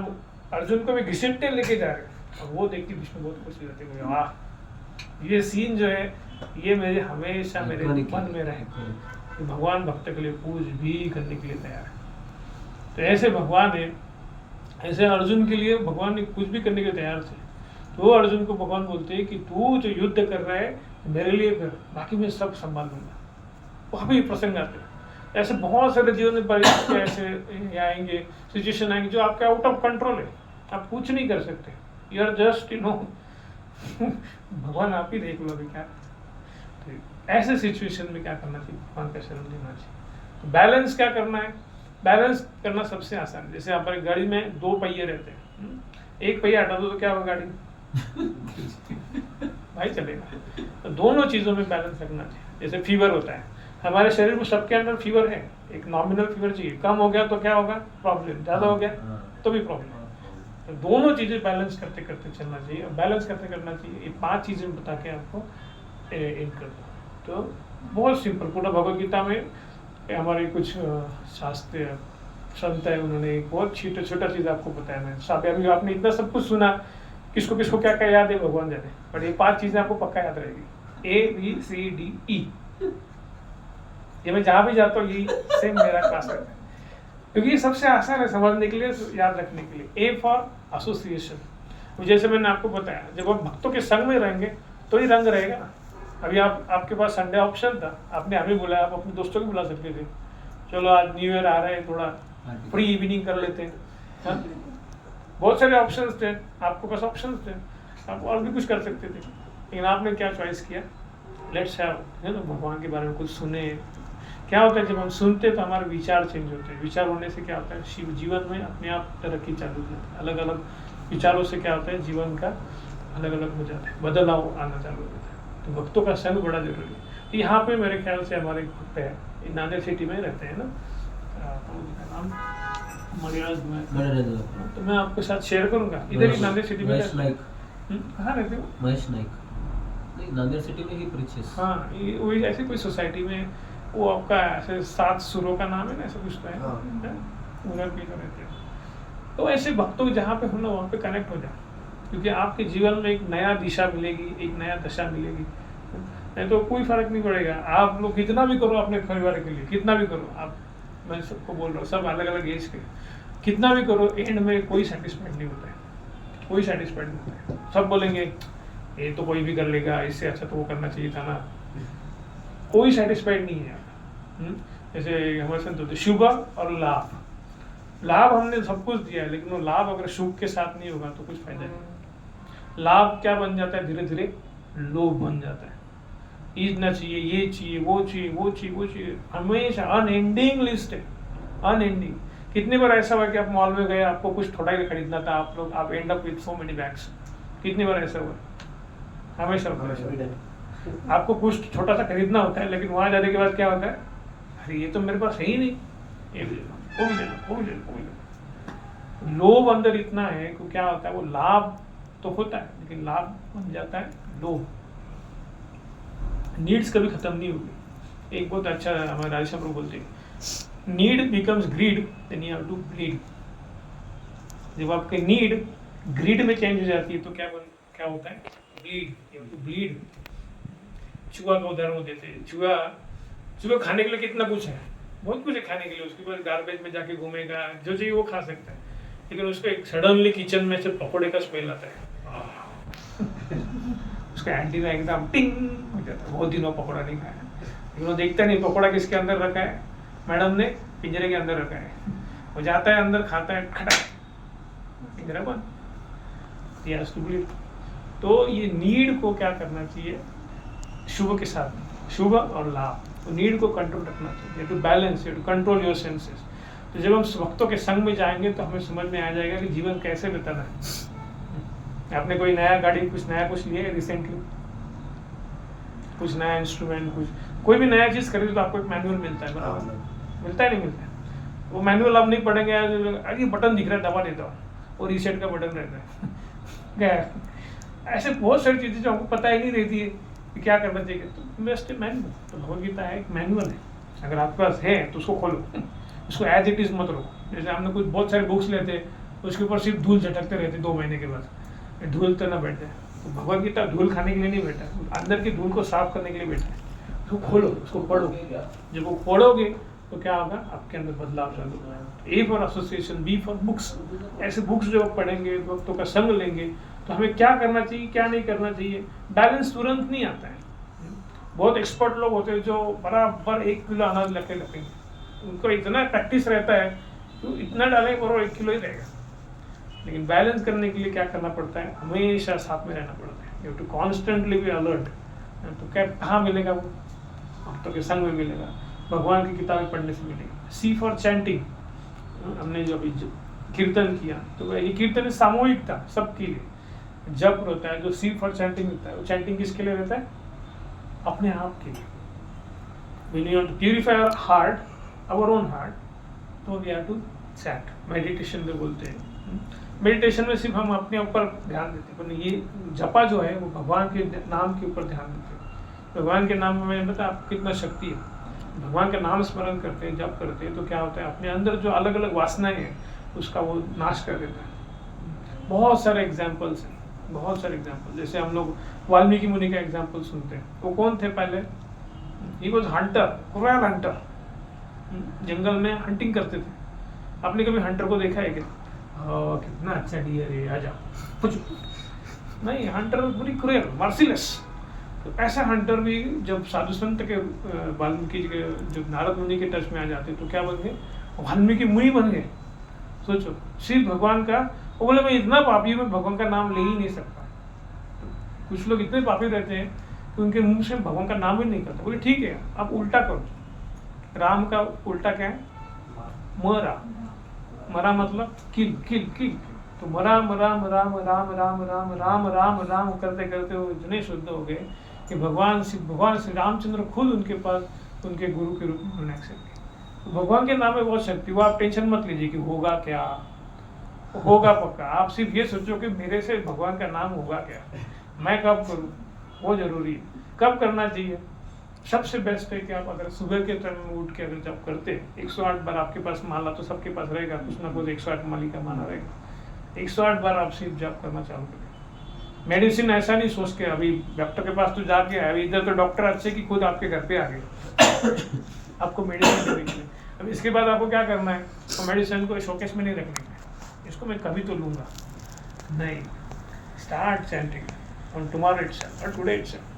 अर्जुन को भी घसीटते लेके जा रहे, और वो देख के विष्णु बहुत खुश हो जाते हैं। वाह, ये सीन जो है ये मेरे हमेशा मेरे मन में रहे कि भगवान भक्त के लिए कुछ भी करने के लिए तैयार है। तो ऐसे भगवान है, ऐसे अर्जुन के लिए भगवान ने कुछ भी करने के तैयार थे। तो अर्जुन को भगवान बोलते हैं कि तू जो युद्ध कर रहा है मेरे लिए कर, बाकी मैं सब संभाल लूंगा। वहाँ भी प्रसंग आते हैं। ऐसे बहुत सारे जीवन में परिस्थितियाँ ऐसे आएंगे, सिचुएशन आएंगे जो आपके आउट ऑफ कंट्रोल है, आप कुछ नहीं कर सकते। यू आर जस्ट भगवान आप ही देख लो अभी क्या। तो ऐसे सिचुएशन में क्या करना चाहिए? भगवान का शरण लेना चाहिए। तो बैलेंस क्या करना है? बैलेंस करना सबसे आसान है। जैसे हमारी गाड़ी में 2 पहिए रहते हैं, एक पहिया हटा दो तो क्या होगा गाड़ी भाई चलेगा। तो दोनों चीज़ों में बैलेंस रखना चाहिए। जैसे फीवर होता है, हमारे शरीर में सबके अंदर फीवर है, एक नॉमिनल फीवर चाहिए, कम हो गया तो क्या होगा? प्रॉब्लम। ज़्यादा हो गया तो भी प्रॉब्लम। तो दोनों चीज़ें बैलेंस करते करते चलना चाहिए, और बैलेंस करते करना चाहिए। ये 5 चीज़ें बता के आपको एंड कर दो। तो बहुत सिंपल, पूरा भगवद गीता में हमारे कुछ शास्त्र संत है, उन्होंने एक बहुत छोटा चीज़ आपको बताया। मैं साथ अभी आपने इतना सब कुछ सुना, किसको किसको क्या क्या याद है भगवान जाने, बट ये 5 चीज़ें आपको पक्का याद रहेगी, ABCDE। ये मैं जहाँ भी जाता हूँ यही सेम मेरा क्लास रहता है, क्योंकि ये सबसे आसान है समझने के लिए, याद रखने के लिए। A for association. जैसे मैंने आपको बताया, जब आप भक्तों के संग में रहेंगे तो ही रंग रहेगा ना। अभी आपके पास संडे ऑप्शन था, आपने हमें बुलाया, आप अपने दोस्तों को बुला सकते थे, चलो आज न्यू ईयर आ रहा है, थोड़ा फ्री इवनिंग कर लेते हैं। बहुत सारे ऑप्शंस थे, आपके पास ऑप्शंस थे, आप और भी कुछ कर सकते थे, लेकिन आपने क्या चॉइस किया? लेट्स हैव, है ना, भगवान के बारे में कुछ सुने। क्या होता है जब हम सुनते तो हमारे विचार चेंज होते हैं। विचार होने से क्या होता है? शिव जीवन में अपने आप तरक्की चालू हो जाती है। अलग अलग विचारों से क्या होता है? जीवन का अलग अलग हो जाता है, बदलाव आना चालू हो जाता है। तो भक्तों का संग बड़ा जरूरी है। तो यहाँ पे मेरे ख्याल से हमारे भक्त है, नांदेड़ सिटी में रहते हैं ना, नाम मणिराज, तो मैं आपके साथ शेयर करूँगा। इधर ही नांदेड़ सिटी में कहाँ रहते हो? महेश नाइक, नहीं नांदेड़ सिटी में ही प्रीचेस। हाँ, वही ऐसी कोई सोसाइटी में, वो आपका ऐसे 7 सुरों का नाम है ना, ऐसा कुछ तो है, उधर भी रहते हैं। तो ऐसे भक्तों जहाँ पे हो ना, वहाँ पे कनेक्ट हो जाए, क्योंकि आपके जीवन में एक नया दिशा मिलेगी, एक नया दशा मिलेगी। नहीं तो कोई फर्क नहीं पड़ेगा, आप लोग कितना भी करो अपने परिवार के लिए, कितना भी करो आप, मैं सबको बोल रहा हूँ, सब अलग अलग एज के, कितना भी करो, एंड में कोई सेटिस्फाइड नहीं होता है, कोई सेटिस्फाइड नहीं होता है। सब बोलेंगे ये तो कोई भी कर लेगा, इससे अच्छा तो वो करना चाहिए था ना, कोई सेटिस्फाइड नहीं है। जैसे हमारे संत होते शुभ और लाभ, लाभ हमने सब कुछ दिया है, लेकिन वो लाभ अगर सुख के साथ नहीं होगा तो कुछ फायदा नहीं। लाभ क्या बन जाता है, धीरे धीरे लोभ बन जाता है। इतना चाहिए, ये चाहिए, वो चाहिए, वो चाहिए, वो चाहिए, हमेशा अनएंडिंग लिस्ट है, अनएंडिंग। कितनी बार ऐसा हुआ कि आप मॉल में गए, आपको कुछ थोड़ा ही खरीदना था, आप and up with so many bags. कितनी बार ऐसा हुआ? हमेशा होता है। आपको कुछ छोटा सा खरीदना होता है, लेकिन वहां जाने के बाद क्या होता है, अरे ये तो मेरे पास है ही नहीं, ये भी लेना, वो भी लेना, वो भी लेना, वो भी लेना। लोभ अंदर इतना है कि क्या होता है, वो लाभ तो होता है लेकिन लाभ बन जाता है लोभ। नीड्स कभी खत्म नहीं होगी। एक बहुत अच्छा हमारे राजेश प्रभु बोलते हैं, need becomes greed then you have to bleed. जब आपकी नीड ग्रीड में चेंज हो जाती है तो क्या होता है, bleed, you have to bleed. चूहा का उदाहरण देते हैं, चूहा खाने के लिए कितना कुछ है, बहुत कुछ है खाने के लिए, उसके बाद गार्बेज में जाके घूमेगा, जो चाहिए वो खा सकता है, लेकिन उसको एक सडनली किचन में से पकोड़े का स्मेल आता है, उसका एंटीना एकदम टिंग हो जाता है, बहुत दिनों पकोड़ा नहीं खाया, लेकिन वो देखता नहीं पकोड़ा किसके अंदर रखा है, मैडम ने पिंजरे के अंदर रखा है, वो जाता है अंदर, खाता है, खटा पिंजरा बंद। तो ये नीड को क्या करना चाहिए, शुभ के साथ, शुभ और लाभ, तो नीड को कंट्रोल रखना चाहिए, to balance, to control your senses. तो जब हम भक्तों के संग में जाएंगे तो हमें समझ में आ जाएगा कि जीवन कैसे बिताना है। आपने कोई नया गाड़ी, कुछ नया कुछ लिया है रिसेंटली, कुछ नया इंस्ट्रूमेंट, कोई भी नया चीज खरीदो तो आपको एक मैनुअल मिलता है, बराबर मिलता है, नहीं मिलता है? वो मैनुअल आप नहीं पढ़ेंगे, अरे बटन दिख रहा है दबा देता हूँ, वो रीसेट का बटन रहता है क्या, ऐसे बहुत सारी चीजें जो आपको पता ही नहीं रहती है कि क्या करना चाहिए। तो बेस्ट मैनुअल, तो भगवदगीता है एक मैनुअल है, अगर आपके पास है तो उसको खोलो, उसको एज इट इज मत रखो। जैसे हमने कुछ बहुत सारे बुक्स लेते उसके ऊपर सिर्फ धूल झटकते रहते 2 महीने के बाद, धूल तो ना बैठे। तो भगवदगीता धूल खाने के लिए नहीं बैठा, अंदर की धूल को साफ करने के लिए बैठा है। उसको खोलो, उसको पढ़ो, जब वो पढ़ोगे तो क्या होगा, आपके अंदर बदलाव चालू होगा। A for association, B for books, ऐसे बुक्स जो आप पढ़ेंगे, वक्तों का संग लेंगे तो हमें क्या करना चाहिए, क्या नहीं करना चाहिए, बैलेंस तुरंत नहीं आता है। बहुत एक्सपर्ट लोग होते हैं जो बराबर 1 किलो अनाज लेके रखेंगे, उनको इतना प्रैक्टिस रहता है तो इतना डालेंगे और 1 किलो ही रहेगा। लेकिन बैलेंस करने के लिए क्या करना पड़ता है, हमेशा साथ में रहना पड़ता है, you have to constantly be alert. तो क्या कहाँ मिलेगा वो, भक्तों के संग में मिलेगा, भगवान की किताबें पढ़ने से मिलेगी। सी फॉर चैंटिंग, हमने जो अभी कीर्तन किया तो ये कीर्तन सामूहिक था, सबके लिए जप होता है। जो सी फॉर चैंटिंग होता है, वो चैंटिंग किसके लिए रहता है, अपने आप के लिए। When you want to purify our heart, our own heart, तो we have to chant, meditation में बोलते हैं। मेडिटेशन में सिर्फ हम अपने ऊपर ध्यान देते हैं, पर ये जपा जो है वो भगवान के नाम के ऊपर ध्यान देते हैं। भगवान के नाम में मैंने बताया आपको कितना शक्ति है। भगवान का नाम स्मरण करते हैं, जप करते हैं तो क्या होता है, अपने अंदर जो अलग अलग वासनाएं हैं उसका वो नाश कर देता है। बहुत सारे एग्जाम्पल्स हैं, बहुत सारे एग्जाम्पल। जैसे हम लोग वाल्मीकि मुनि का एग्जाम्पल सुनते हैं, वो कौन थे पहले, he was hunter, cruel hunter, जंगल में हंटिंग करते थे। आपने कभी हंटर को देखा है क्या, कितना अच्छा डियर है, आजा कुछ नहीं, हंटर पूरी क्रूएल, मर्सीलेस। तो ऐसा हंटर भी जब साधु संत के वाल्मीकि के जो नारद मुनि के टच में आ जाते तो क्या बन गए, वाल्मीकि मुनि बन गए। सोचो, सिर्फ भगवान का, वो बोले मैं इतना पापी हूँ, मैं भगवान का नाम ले ही नहीं सकता। तो कुछ लोग इतने पापी रहते हैं कि उनके मुंह से भगवान का नाम ही नहीं करता। बोले ठीक है, आप उल्टा करो, राम का उल्टा क्या है, मरा, मरा मतलब किल किल किल। तो मरा मरा मरा राम राम राम राम राम राम करते करते वो इतने शुद्ध हो गए कि भगवान श्री रामचंद्र खुद उनके पास उनके गुरु के रूप में उन्होंने एक्सेप्ट किया। तो भगवान के नाम में बहुत शक्ति। वो आप टेंशन मत लीजिए कि होगा क्या, होगा पक्का। आप सिर्फ ये सोचो कि मेरे से भगवान का नाम होगा क्या, मैं कब करूँ, वो जरूरी है। कब करना चाहिए, सबसे बेस्ट है कि आप अगर सुबह के टाइम में उठ के अगर जब करते 108 बार, आपके पास माला तो सबके पास रहेगा, कुछ ना कुछ 108 माली का माला रहेगा, 108 बार आप सिर्फ जब करना चालू करें। मेडिसिन ऐसा नहीं सोच के, अभी डॉक्टर के पास तो जाके आए, इधर तो डॉक्टर अच्छे कि खुद आपके घर पे आ गए आपको मेडिसिन देने के लिए। अब इसके बाद आपको क्या करना है, तो मेडिसिन को शोकेस में नहीं रखने का, इसको मैं कभी तो लूँगा नहीं। Start chanting on tomorrow itself और टुडे इटसेल्फ।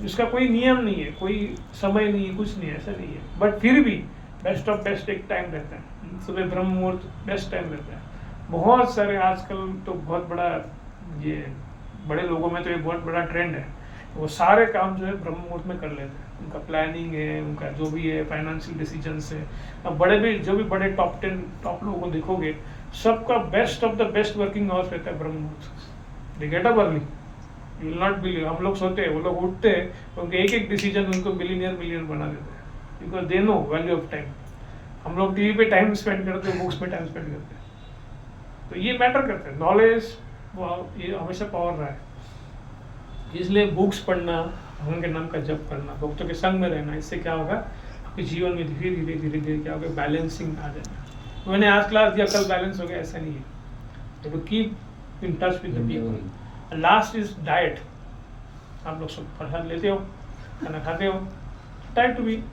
इसका कोई नियम नहीं है, कोई समय नहीं है, कुछ नहीं है, ऐसा नहीं है। बट फिर भी बेस्ट ऑफ बेस्ट एक टाइम रहता है, सुबह ब्रह्म मुहूर्त बेस्ट टाइम रहता है। बहुत सारे आजकल तो बहुत बड़ा ये बड़े लोगों में तो एक बहुत बड़ा ट्रेंड है, वो सारे काम जो है ब्रह्म मुहूर्त में कर लेते हैं। उनका प्लानिंग है, उनका जो भी है फाइनेंशियल डिसीजंस है। अब बड़े भी जो भी बड़े टॉप 10 टॉप लोगों को देखोगे, सबका best of the best working hours रहता है ब्रह्म मुहूर्त। They get up early, you will not believe. हम लोग सोते हैं, वो लोग उठते हैं, उनके एक एक डिसीजन उनको मिलियनियर बना देते हैं, because they know value of time. हम लोग टीवी पे टाइम स्पेंड करते हैं, बुक्स पे टाइम स्पेंड करते हैं। तो ये मैटर करते हैं, नॉलेज ये हमेशा पावर रहा है। इसलिए बुक्स पढ़ना, भगवान के नाम का जप करना, भक्तों के संग में रहना, इससे क्या होगा, आपके जीवन में धीरे धीरे धीरे धीरे क्या होगा, बैलेंसिंग आ जाएगा। मैंने आज क्लास दिया, कल बैलेंस हो गया, ऐसा नहीं है। तो keep in touch with the people. Last is diet. आप लोग सब प्रसाद लेते हो, खाना खाते हो, try to be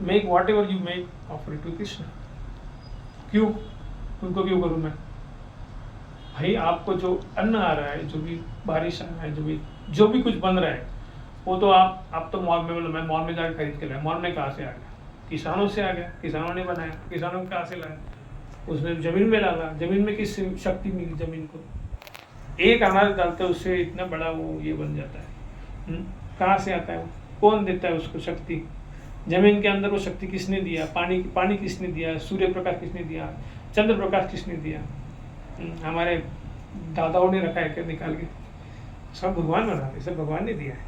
make whatever you make offer to Krishna. क्यों, उनको क्यों करूँ मैं? भाई आपको जो अन्न आ रहा है, जो भी बारिश आ रहा है, जो भी कुछ बन रहा है, वो तो आप तो मॉल में, मैं मॉल में जाकर खरीद के लाया। मॉल में कहाँ से आ गया? किसानों से आ गया, किसानों ने बनाया। किसानों को कहाँ से लाया? उसने जमीन में डाला। जमीन में किस शक्ति मिली जमीन को? एक अनाज डालते है, उससे इतना बड़ा वो ये बन जाता है। कहाँ से आता है वो? कौन देता है उसको शक्ति? जमीन के अंदर वो शक्ति किसने दिया? पानी किसने दिया? सूर्य प्रकाश किसने दिया? चंद्र प्रकाश किसने दिया? हमारे दादाओं ने रखा है क्या निकाल के? सब भगवान बनाते, सब भगवान ने दिया है।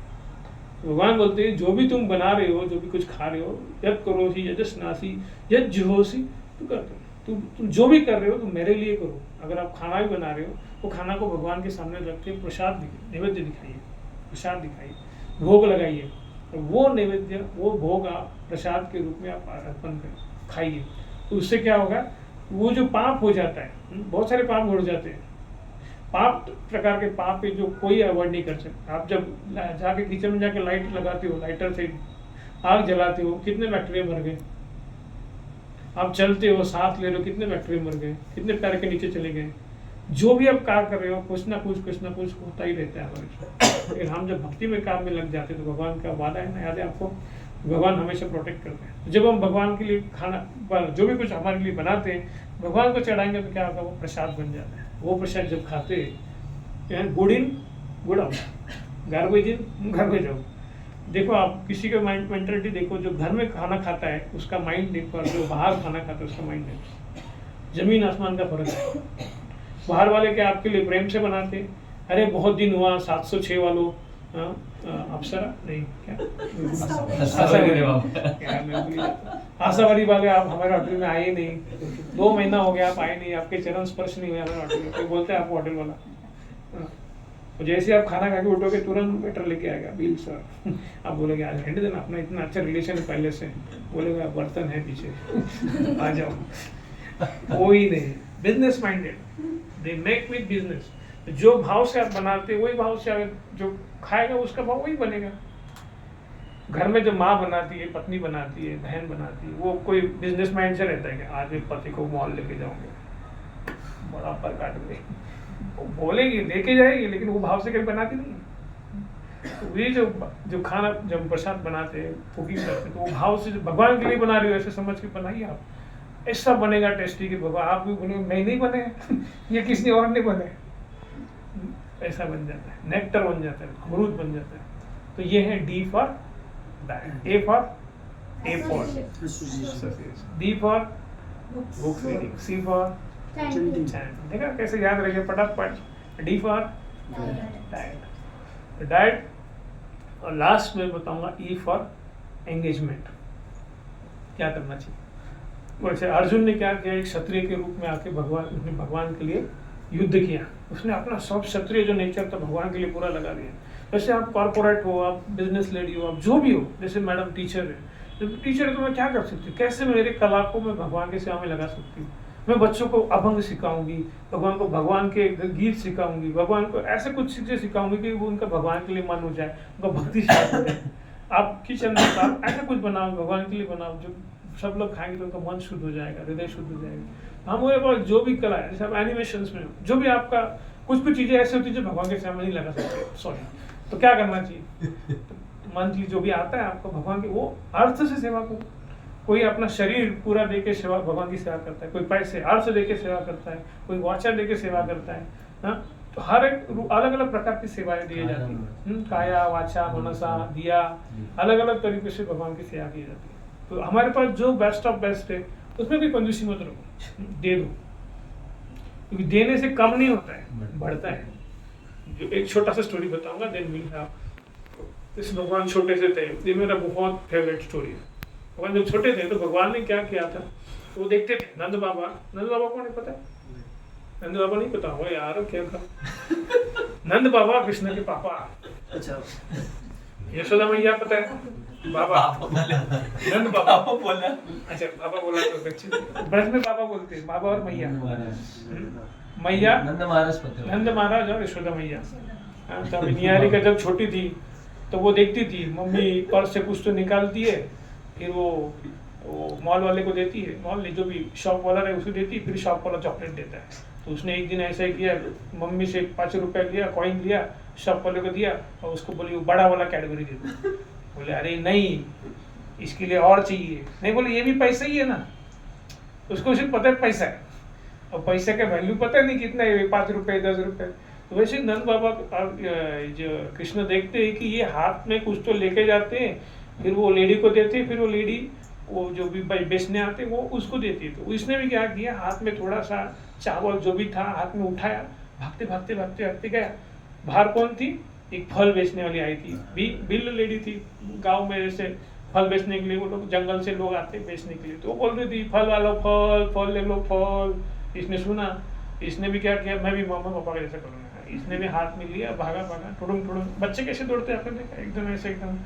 भगवान बोलते हैं जो भी तुम बना रहे हो, जो भी कुछ खा रहे हो, यद करोसी यजस्नासी यद जुहोसी, तू करते हो। तुम जो भी कर रहे हो तुम मेरे लिए करो। अगर आप खाना भी बना रहे हो, वो खाना को भगवान के सामने रख के प्रसाद नैवेद्य दिखाइए, प्रसाद दिखाइए, भोग लगाइए। वो नैवेद्य, वो भोग आप प्रसाद के रूप में आप अर्पण करें, खाइए। तो उससे क्या होगा, वो जो पाप हो जाता है, बहुत सारे पाप हो जाते हैं। पाप प्रकार के पाप है जो कोई अवॉइड नहीं कर सकता। आप जब जाके किचन में जाके लाइट लगाते हो, लाइटर से आग जलाते हो, कितने बैक्टीरिया मर गए। आप चलते हो, सांस ले रहे हो, कितने बैक्टीरिया मर गए, कितने पैर के नीचे चले गए। जो भी आप कार्य कर रहे हो, कुछ ना कुछ होता ही रहता है हमारे। लेकिन हम जब भक्ति में काम में लग जाते हैं तो भगवान का वादा है ना, याद है आपको, भगवान हमेशा प्रोटेक्ट करते हैं। जब हम भगवान के लिए खाना, जो भी कुछ हमारे लिए बनाते हैं, भगवान को चढ़ाएंगे तो क्या होगा, वो प्रसाद बन जाता है। वो प्रसाद जब खाते हैं, good in good out, garbage in garbage out. देखो आप किसी का माइंड मेंटालिटी देखो, जो घर में खाना खाता है उसका माइंड देखो, और जो बाहर खाना खाता है उसका माइंड देखो, जमीन आसमान का फर्क है। बाहर वाले क्या आपके लिए प्रेम से बनाते हैं, अरे बहुत दिन हुआ 706 वालों, अप्सरा नहीं क्या आशावादी वाले, आप हमारे होटल में आए नहीं, 2 महीना हो गया आप आए नहीं, आपके चरण स्पर्श नहीं हुआ हमारे होटल में। कोई बोलते हैं आपको होटल वाला, तो जैसे आप खाना खा के उठोगे तुरंत वेटर लेके आएगा बिल सर। आप बोलोगे आज रहने देना, अपना इतना अच्छा रिलेशन है पहले से। बोलेगा बर्तन है पीछे, आ जाओ। कोई नहीं, business minded, they make with business. जो भाव से आप बनाते वही भाव से जो खाएगा उसका भाव वही बनेगा। घर में जो माँ बनाती है, पत्नी बनाती है, बहन बनाती है, वो कोई बिजनेस माइंड से रहता है कि आज मैं पति को मॉल लेके जाऊंगे, बड़ा पर काट गए, वो बोलेगी लेके जाएगी, लेकिन वो भाव से कभी बनाती नहीं है। तो ये जो खाना जब प्रसाद बनाते हैं, कुकिंग करते हैं, तो वो भाव से भगवान के लिए बना रही हो ऐसे समझ के बनाइए आप, ऐसा बनेगा टेस्टी कि भगवान आप भी बने, मैं नहीं बने या किसी और ने बने, ऐसा बन जाता है, नेक्टर बन जाता है, अमरूद बन जाता है। तो ये है D for diet, A for D for book reading, C for chant. देखा कैसे याद रखिए फटाफट। डी फॉर डाइट, डाइट, और लास्ट में बताऊंगा ई फॉर एंगेजमेंट, क्या करना चाहिए। वैसे अर्जुन ने क्या किया, एक क्षत्रिय के रूप में आके उसने भगवान के लिए युद्ध किया। उसने अपना सब क्षत्रिय जो नेचर था भगवान के लिए पूरा लगा दिया। वैसे आप कॉर्पोरेट हो, आप बिजनेस लेडी हो, आप जो भी हो, जैसे मैडम टीचर है, जब टीचर है तो मैं क्या कर सकती हूँ, कैसे मेरे कला को मैं भगवान की सेवा में लगा सकती हूँ। मैं बच्चों को अभंग सिखाऊंगी, भगवान को भगवान के गीत सिखाऊंगी, भगवान को ऐसे कुछ चीज़ें सिखाऊंगी कि वो उनका भगवान के लिए मन हो जाए, उनका भक्ति स्टार्ट हो जाए। आप किचन में आप ऐसा कुछ बनाओ, भगवान के लिए बनाओ, जो सब लोग खाएंगे तो उनका मन शुद्ध हो जाएगा, हृदय शुद्ध हो जाएगा। हमारे पास जो भी कला है, जैसे आप एनिमेशंस में जो भी आपका कुछ भी चीज़ें ऐसी होती है जो भगवान के सेवा में नहीं लगा सकते, सॉरी, तो क्या करना चाहिए, मंथली जो भी आता है आपको भगवान के, वो अर्थ से सेवा करो। कोई अपना शरीर पूरा दे के सेवा, भगवान की सेवा करता है, कोई पैसे अर्थ दे के सेवा करता है, कोई वाचा दे के सेवा करता है, हाँ, तो हर एक अलग अलग प्रकार की सेवाएं दी जाती है, काया वाचा मनसा दिया, अलग अलग तरीके से भगवान की सेवा की जाती है। तो हमारे पास जो बेस्ट ऑफ बेस्ट है उसमें भी कंजूसी मत रखो, दे दो, क्योंकि देने से कम नहीं होता है, बढ़ता है। जो एक छोटा सा स्टोरी बताऊंगा, देन विल हैव। इस भगवान छोटे से थे, ये मेरा बहुत फेवरेट स्टोरी है। भगवान जब छोटे थे तो भगवान ने क्या किया था, वो देखते थे नंद बाबा को नहीं पता, नंद बाबा नहीं पता होगा यार क्या था। नंद बाबा कृष्ण के पापा, अच्छा यशोदा मैया पता है, बाबा नंद बाबा बोला, अच्छा बाबा बोला तो अच्छे, ब्रज में बाबा बोलते हैं, बाबा और मैया, मैया नंद महाराज पते हो। नंद महाराज और यशोदा मैया। हाँ, तब निहारिका जब छोटी थी तो वो देखती थी मम्मी पर्स से कुछ तो निकालती है, फिर वो मॉल वाले को देती है, मॉल जो भी शॉप वाला है उसको देती है, फिर शॉप वाला चॉकलेट देता है। तो उसने एक दिन ऐसा ही किया, मम्मी से 5 रुपए लिया, कॉइन लिया, शॉप वाले को दिया और उसको बोली वो बड़ा वाला कैडबरी दे दो। बोले अरे नहीं, इसके लिए और चाहिए। नहीं, बोले ये भी पैसा ही है ना। उसको सिर्फ पता है पैसा है, और पैसे का वैल्यू पता नहीं कितना है, 5 रुपए 10 रुपए। तो वैसे नंद बाबा जो कृष्ण देखते हैं कि ये हाथ में कुछ तो लेके जाते हैं, फिर वो लेडी को देते हैं, फिर वो लेडी वो जो भी बेचने आते वो उसको देती है। तो उसने भी क्या किया, हाथ में थोड़ा सा चावल जो भी था हाथ में उठाया, भागते भागते भागते भागते गया। बाहर कौन थी, एक फल बेचने वाली आई थी, बिल लेडी थी। गांव में जैसे फल बेचने के लिए वो लोग जंगल से लोग आते बेचने के लिए, तो वो बोल रही थी फल वाला फल ले लो फल। इसने सुना, इसने भी क्या किया, मैं भी मामा पापा का जैसा करूँगा। इसने भी हाथ में लिया, भागा भागा, टुडुम टुडुम, बच्चे कैसे दौड़ते हैं आपने देखा, एकदम ऐसे एकदम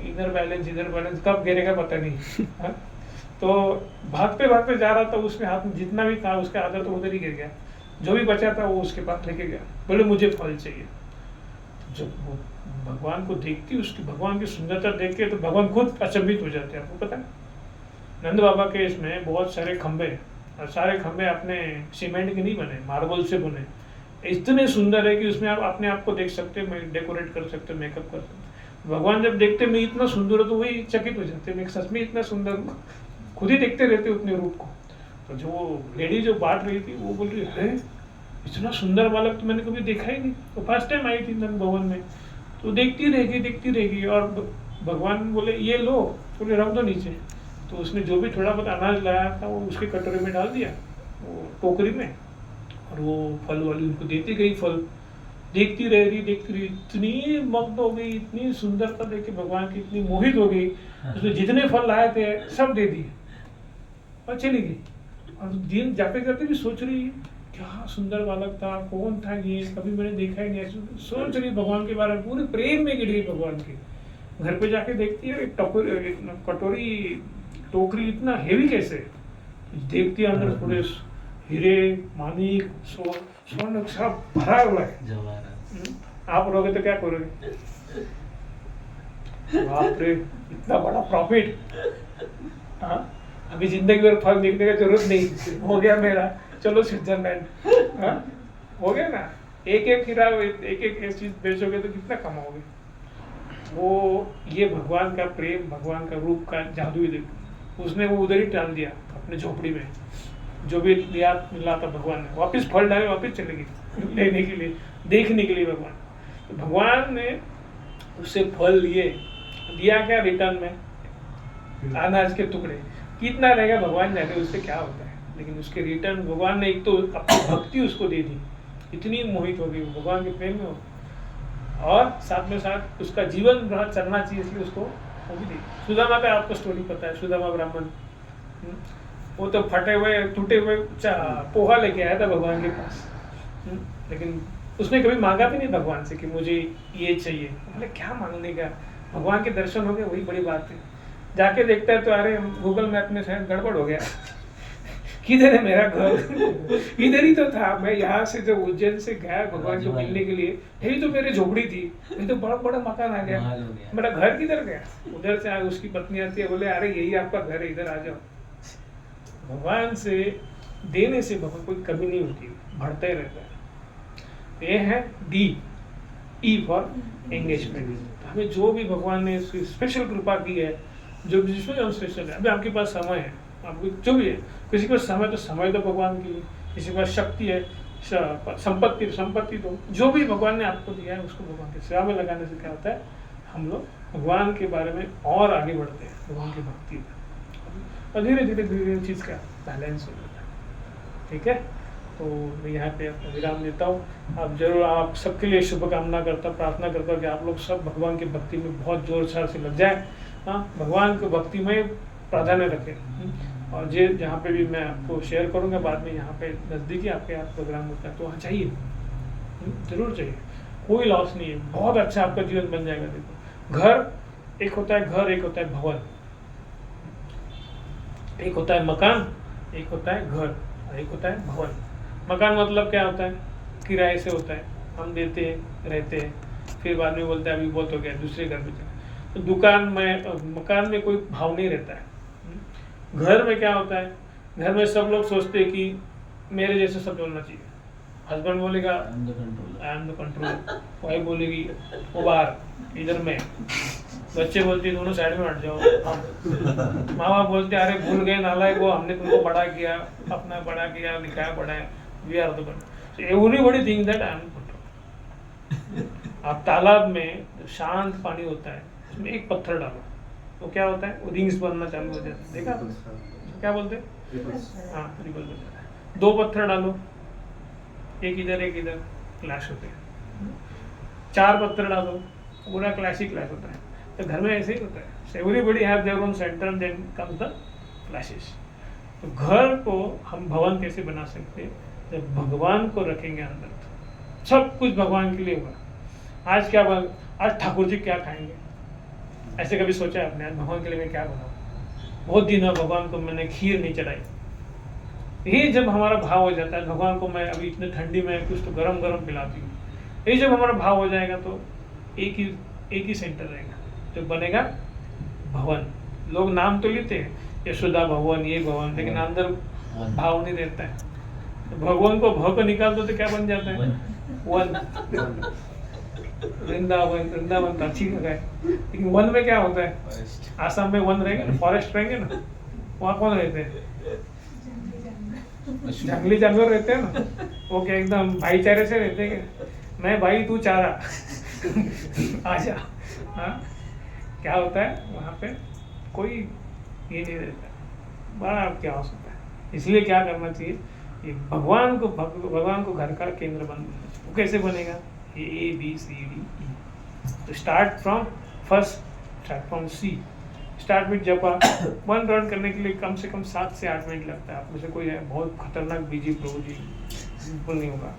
इधर बैलेंस कब गिरेगा पता नहीं। हाँ? तो भागते भागते जा रहा था, उसके हाथ में जितना भी था उसका आधा तो उधर ही गिर गया, जो भी बचा था वो उसके पास लेके गया, बोले मुझे फल चाहिए। जब वो भगवान को देखती, उसकी भगवान की सुंदरता देख के तो भगवान खुद अचंभित हो जाते हैं। आपको पता है नंद बाबा के इसमें बहुत सारे खंबे हैं, और सारे खंबे अपने सीमेंट के नहीं बने, मार्बल से बने, इतने सुंदर है कि उसमें आप अपने आप को देख सकते हो, डेकोरेट कर सकते हो, मेकअप कर सकते हो। भगवान जब देखते मैं इतना सुंदर हो तो वही चकित हो जाते, मैं सच में इतना सुंदर हूँ, खुद ही देखते रहते उतने रूप को। तो जो लेडी जो बांट रही थी वो बोल रही है इतना सुंदर बालक तो मैंने कभी देखा ही नहीं। तो फर्स्ट टाइम आई थी नंद भवन में, तो देखती रहेगी। और भगवान बोले ये लो, बोले रख दो नीचे। तो उसने जो भी थोड़ा बहुत अनाज लाया था वो उसके कटोरे में डाल दिया, वो टोकरी में, और वो फल वाली उनको देती गई फल। देखती रही, इतनी मग्न हो गई, इतनी सुंदरता देख के भगवान की इतनी मोहित हो गई, उसने जितने फल लाए थे सब दे दिए और चली गई। और दिन जाते जाते भी सोच रही है क्या सुंदर बालक था, कौन था ये, कभी मैंने देखा ही नहीं। ऐसे सोच रही भगवान के बारे में, पूरे प्रेम में गिर गई भगवान के। घर पे जाके देखती है एक टोकरी इतना हेवी कैसे, देखती है अंदर पूरे हीरे मानिक स्वर्ण सब भरा हुआ है। आप रहोगे तो क्या करोगे, बाप रे इतना बड़ा प्रॉफिट। हाँ, अभी जिंदगी भर फल देखने का जरूरत नहीं, हो गया मेरा, चलो स्विट्जरलैंड। हाँ, हो गया ना, एक हीरा एक चीज बेचोगे तो कितना कमाओगे। वो ये भगवान का प्रेम, भगवान का रूप का जादू ही देखो। उसने वो उधर ही डाल दिया अपने झोपड़ी में, जो भी लिया मिला था भगवान ने, वापस फल डाले, वापस चले गए लेने के लिए, देखने के लिए भगवान। तो भगवान ने उससे फल लिए, दिया क्या रिटर्न में, अनाज के टुकड़े। कितना रहेगा भगवान जाने, उससे क्या होता है, लेकिन उसके रिटर्न भगवान ने एक तो अपनी भक्ति उसको दे दी, इतनी मोहित हो गई भगवान के प्रेम में हो, और साथ में साथ उसका जीवन रहा चलना चाहिए, इसलिए उसको वो भी दी। सुदामा का आपको स्टोरी पता है, सुदामा ब्राह्मण, वो तो फटे हुए टूटे हुए पोहा लेके आया था भगवान के पास, लेकिन उसने कभी मांगा भी नहीं भगवान से कि मुझे ये चाहिए। बोले क्या मांगने का, भगवान के दर्शन हो गए वही बड़ी बात है। जाके देखता है तो अरे गूगल मैप में शायद गड़बड़ हो गया, किधर है मेरा घर, इधर ही तो था। मैं यहाँ से जो उज्जैन से गया भगवान को मिलने के लिए, यही तो मेरी झोपड़ी थी, ये तो बड़ा बड़ा मकान आ गया, मेरा घर किधर गया। उधर से उसकी पत्नी आती है, बोले अरे यही आपका घर है, इधर आ जाओ। भगवान से देने से भगवान कोई कमी नहीं होती, बढ़ता ही रहता है। ये है डी, ई फॉर एंगेजमेंट। हमें जो भी भगवान ने स्पेशल कृपा की है, जो जिसमें हम स्पेशल है, अभी आपके पास समय है, आपको जो भी है, किसी के पास समय तो समय तो भगवान की, किसी के पास शक्ति है संपत्ति संपत्ति तो जो भी भगवान ने आपको दिया है उसको भगवान की सेवा में लगाने से क्या होता है, हम लोग भगवान के बारे में और आगे बढ़ते हैं, भगवान की भक्ति में, और धीरे धीरे धीरे धीरे चीज़ का बैलेंस हो जाता है। ठीक है, तो मैं यहाँ पे अपना विराम देता हूँ। आप जरूर, आप सबके लिए शुभकामना करता हूँ, प्रार्थना करता हूँ कि आप लोग सब भगवान की भक्ति में बहुत जोर शोर से लग जाए। हाँ, भगवान को भक्ति में प्राधान्य रखें। और जे जहाँ पे भी मैं आपको शेयर करूँगा बाद में, यहाँ पे नज़दीकी आपके यहाँ प्रोग्राम होता है तो वहाँ चाहिए, जरूर चाहिए, कोई लॉस नहीं है, बहुत अच्छा आपका जीवन बन जाएगा। देखो, घर एक होता है, घर एक होता है भवन, एक होता है मकान, एक होता है घर, और एक होता है भवन। मकान मतलब क्या होता है, किराए से होता है, हम देते हैं, रहते हैं, फिर बाद में बोलते हैं अभी बहुत हो गया, दूसरे घर में चले। तो दुकान में, मकान में कोई भाव नहीं रहता है। घर में क्या होता है, घर में सब लोग सोचते हैं कि मेरे जैसे सब चलना चाहिए। हस्बैंड बोलेगा I am the control, wife बोलेगी वो बाहर, इधर में, बच्चे बोलते हैं दोनों साइड में हट जाओ, हम माँ बाप बोलते हैं अरे भूल गए नालायक, वो हमने तुमको बड़ा किया, अपना बड़ा किया, लिखाया पढ़ाया, we are the control, everybody think that I am control. आप तालाब में शांत पानी होता है, उसमें एक पत्थर डालो तो क्या होता है, वो रिंग्स बनना चालू हो जाता है, देखा आपने? क्या बोलते हैं, हाँ, रिबल बन जाता है। दो पत्थर डालो, एक इधर एक इधर, क्लैश होते हैं। चार पत्थर डालो, पूरा क्लैश ही क्लैश होता है। तो घर में ऐसे ही होता है, everybody have their own centre, then comes the clashes. तो घर को हम भवन कैसे बना सकते हैं, जब भगवान को रखेंगे अंदर, तो सब कुछ भगवान के लिए होगा। आज क्या, आज ठाकुर जी क्या खाएंगे, ऐसे कभी सोचा है आपने, आज भगवान के लिए मैं क्या बनाऊँ? बहुत दिन है भगवान को मैंने खीर नहीं चढ़ाई। ये जब हमारा भाव हो जाता है, भगवान को मैं अभी इतने ठंडी में कुछ तो गरम गरम पिलाती हूँ, ये जब हमारा भाव हो जाएगा तो एक ही सेंटर रहेगा जो बनेगा भवन। लोग नाम तो लेते हैं, यशोदा भवन, ये भवन, लेकिन अंदर भाव नहीं रहता है। तो भगवान को भ को निकाल दो तो क्या बन जाता है, वन। वृंदावन, वृंदावन तो अच्छी जगह है, लेकिन वन में क्या होता है, आसाम में वन रहेगा, फॉरेस्ट रहेंगे ना, वहाँ कौन रहते हैं, जंगली जानवर रहते हैं ना, वो क्या एकदम भाईचारे से रहते हैं, मैं भाई तू चारा आजा। हाँ, क्या होता है वहाँ पे, कोई ये नहीं रहता, बड़ा क्या हो सकता है। इसलिए क्या करना चाहिए, ये भगवान को घर का केंद्र बनना। वो कैसे बनेगा, A B C D E, तो start from first, start from C, start with जपा। 1 राउंड करने के लिए कम से कम 7 से 8 मिनट लगता है। आप में से कोई है बहुत खतरनाक बिजी प्रभु जी, बिल्कुल नहीं होगा,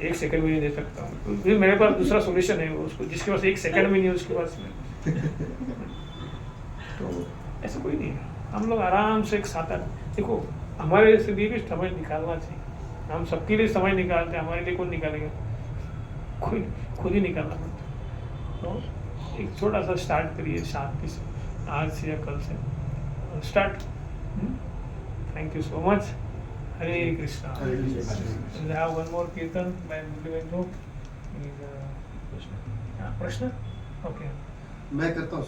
1 सेकंड भी नहीं दे सकता हूँ, तो फिर मेरे पास दूसरा सोल्यूशन है, उसको जिसके पास 1 सेकंड भी नहीं है उसके पास में। तो ऐसा कोई नहीं है, हम लोग आराम से एक साथ, देखो हमारे लिए भी समय निकालना चाहिए, हम सबके लिए समय निकालते हैं, हमारे लिए कौन निकालेगा, खुद ही निकालना पड़ता। तो एक छोटा सा स्टार्ट करिए शांति से, आज से या कल से start. Thank you so much. Hare Krishna. One more कीर्तन बाय मुरलीवेंद्र। प्रश्न, ओके, मैं करता हूँ।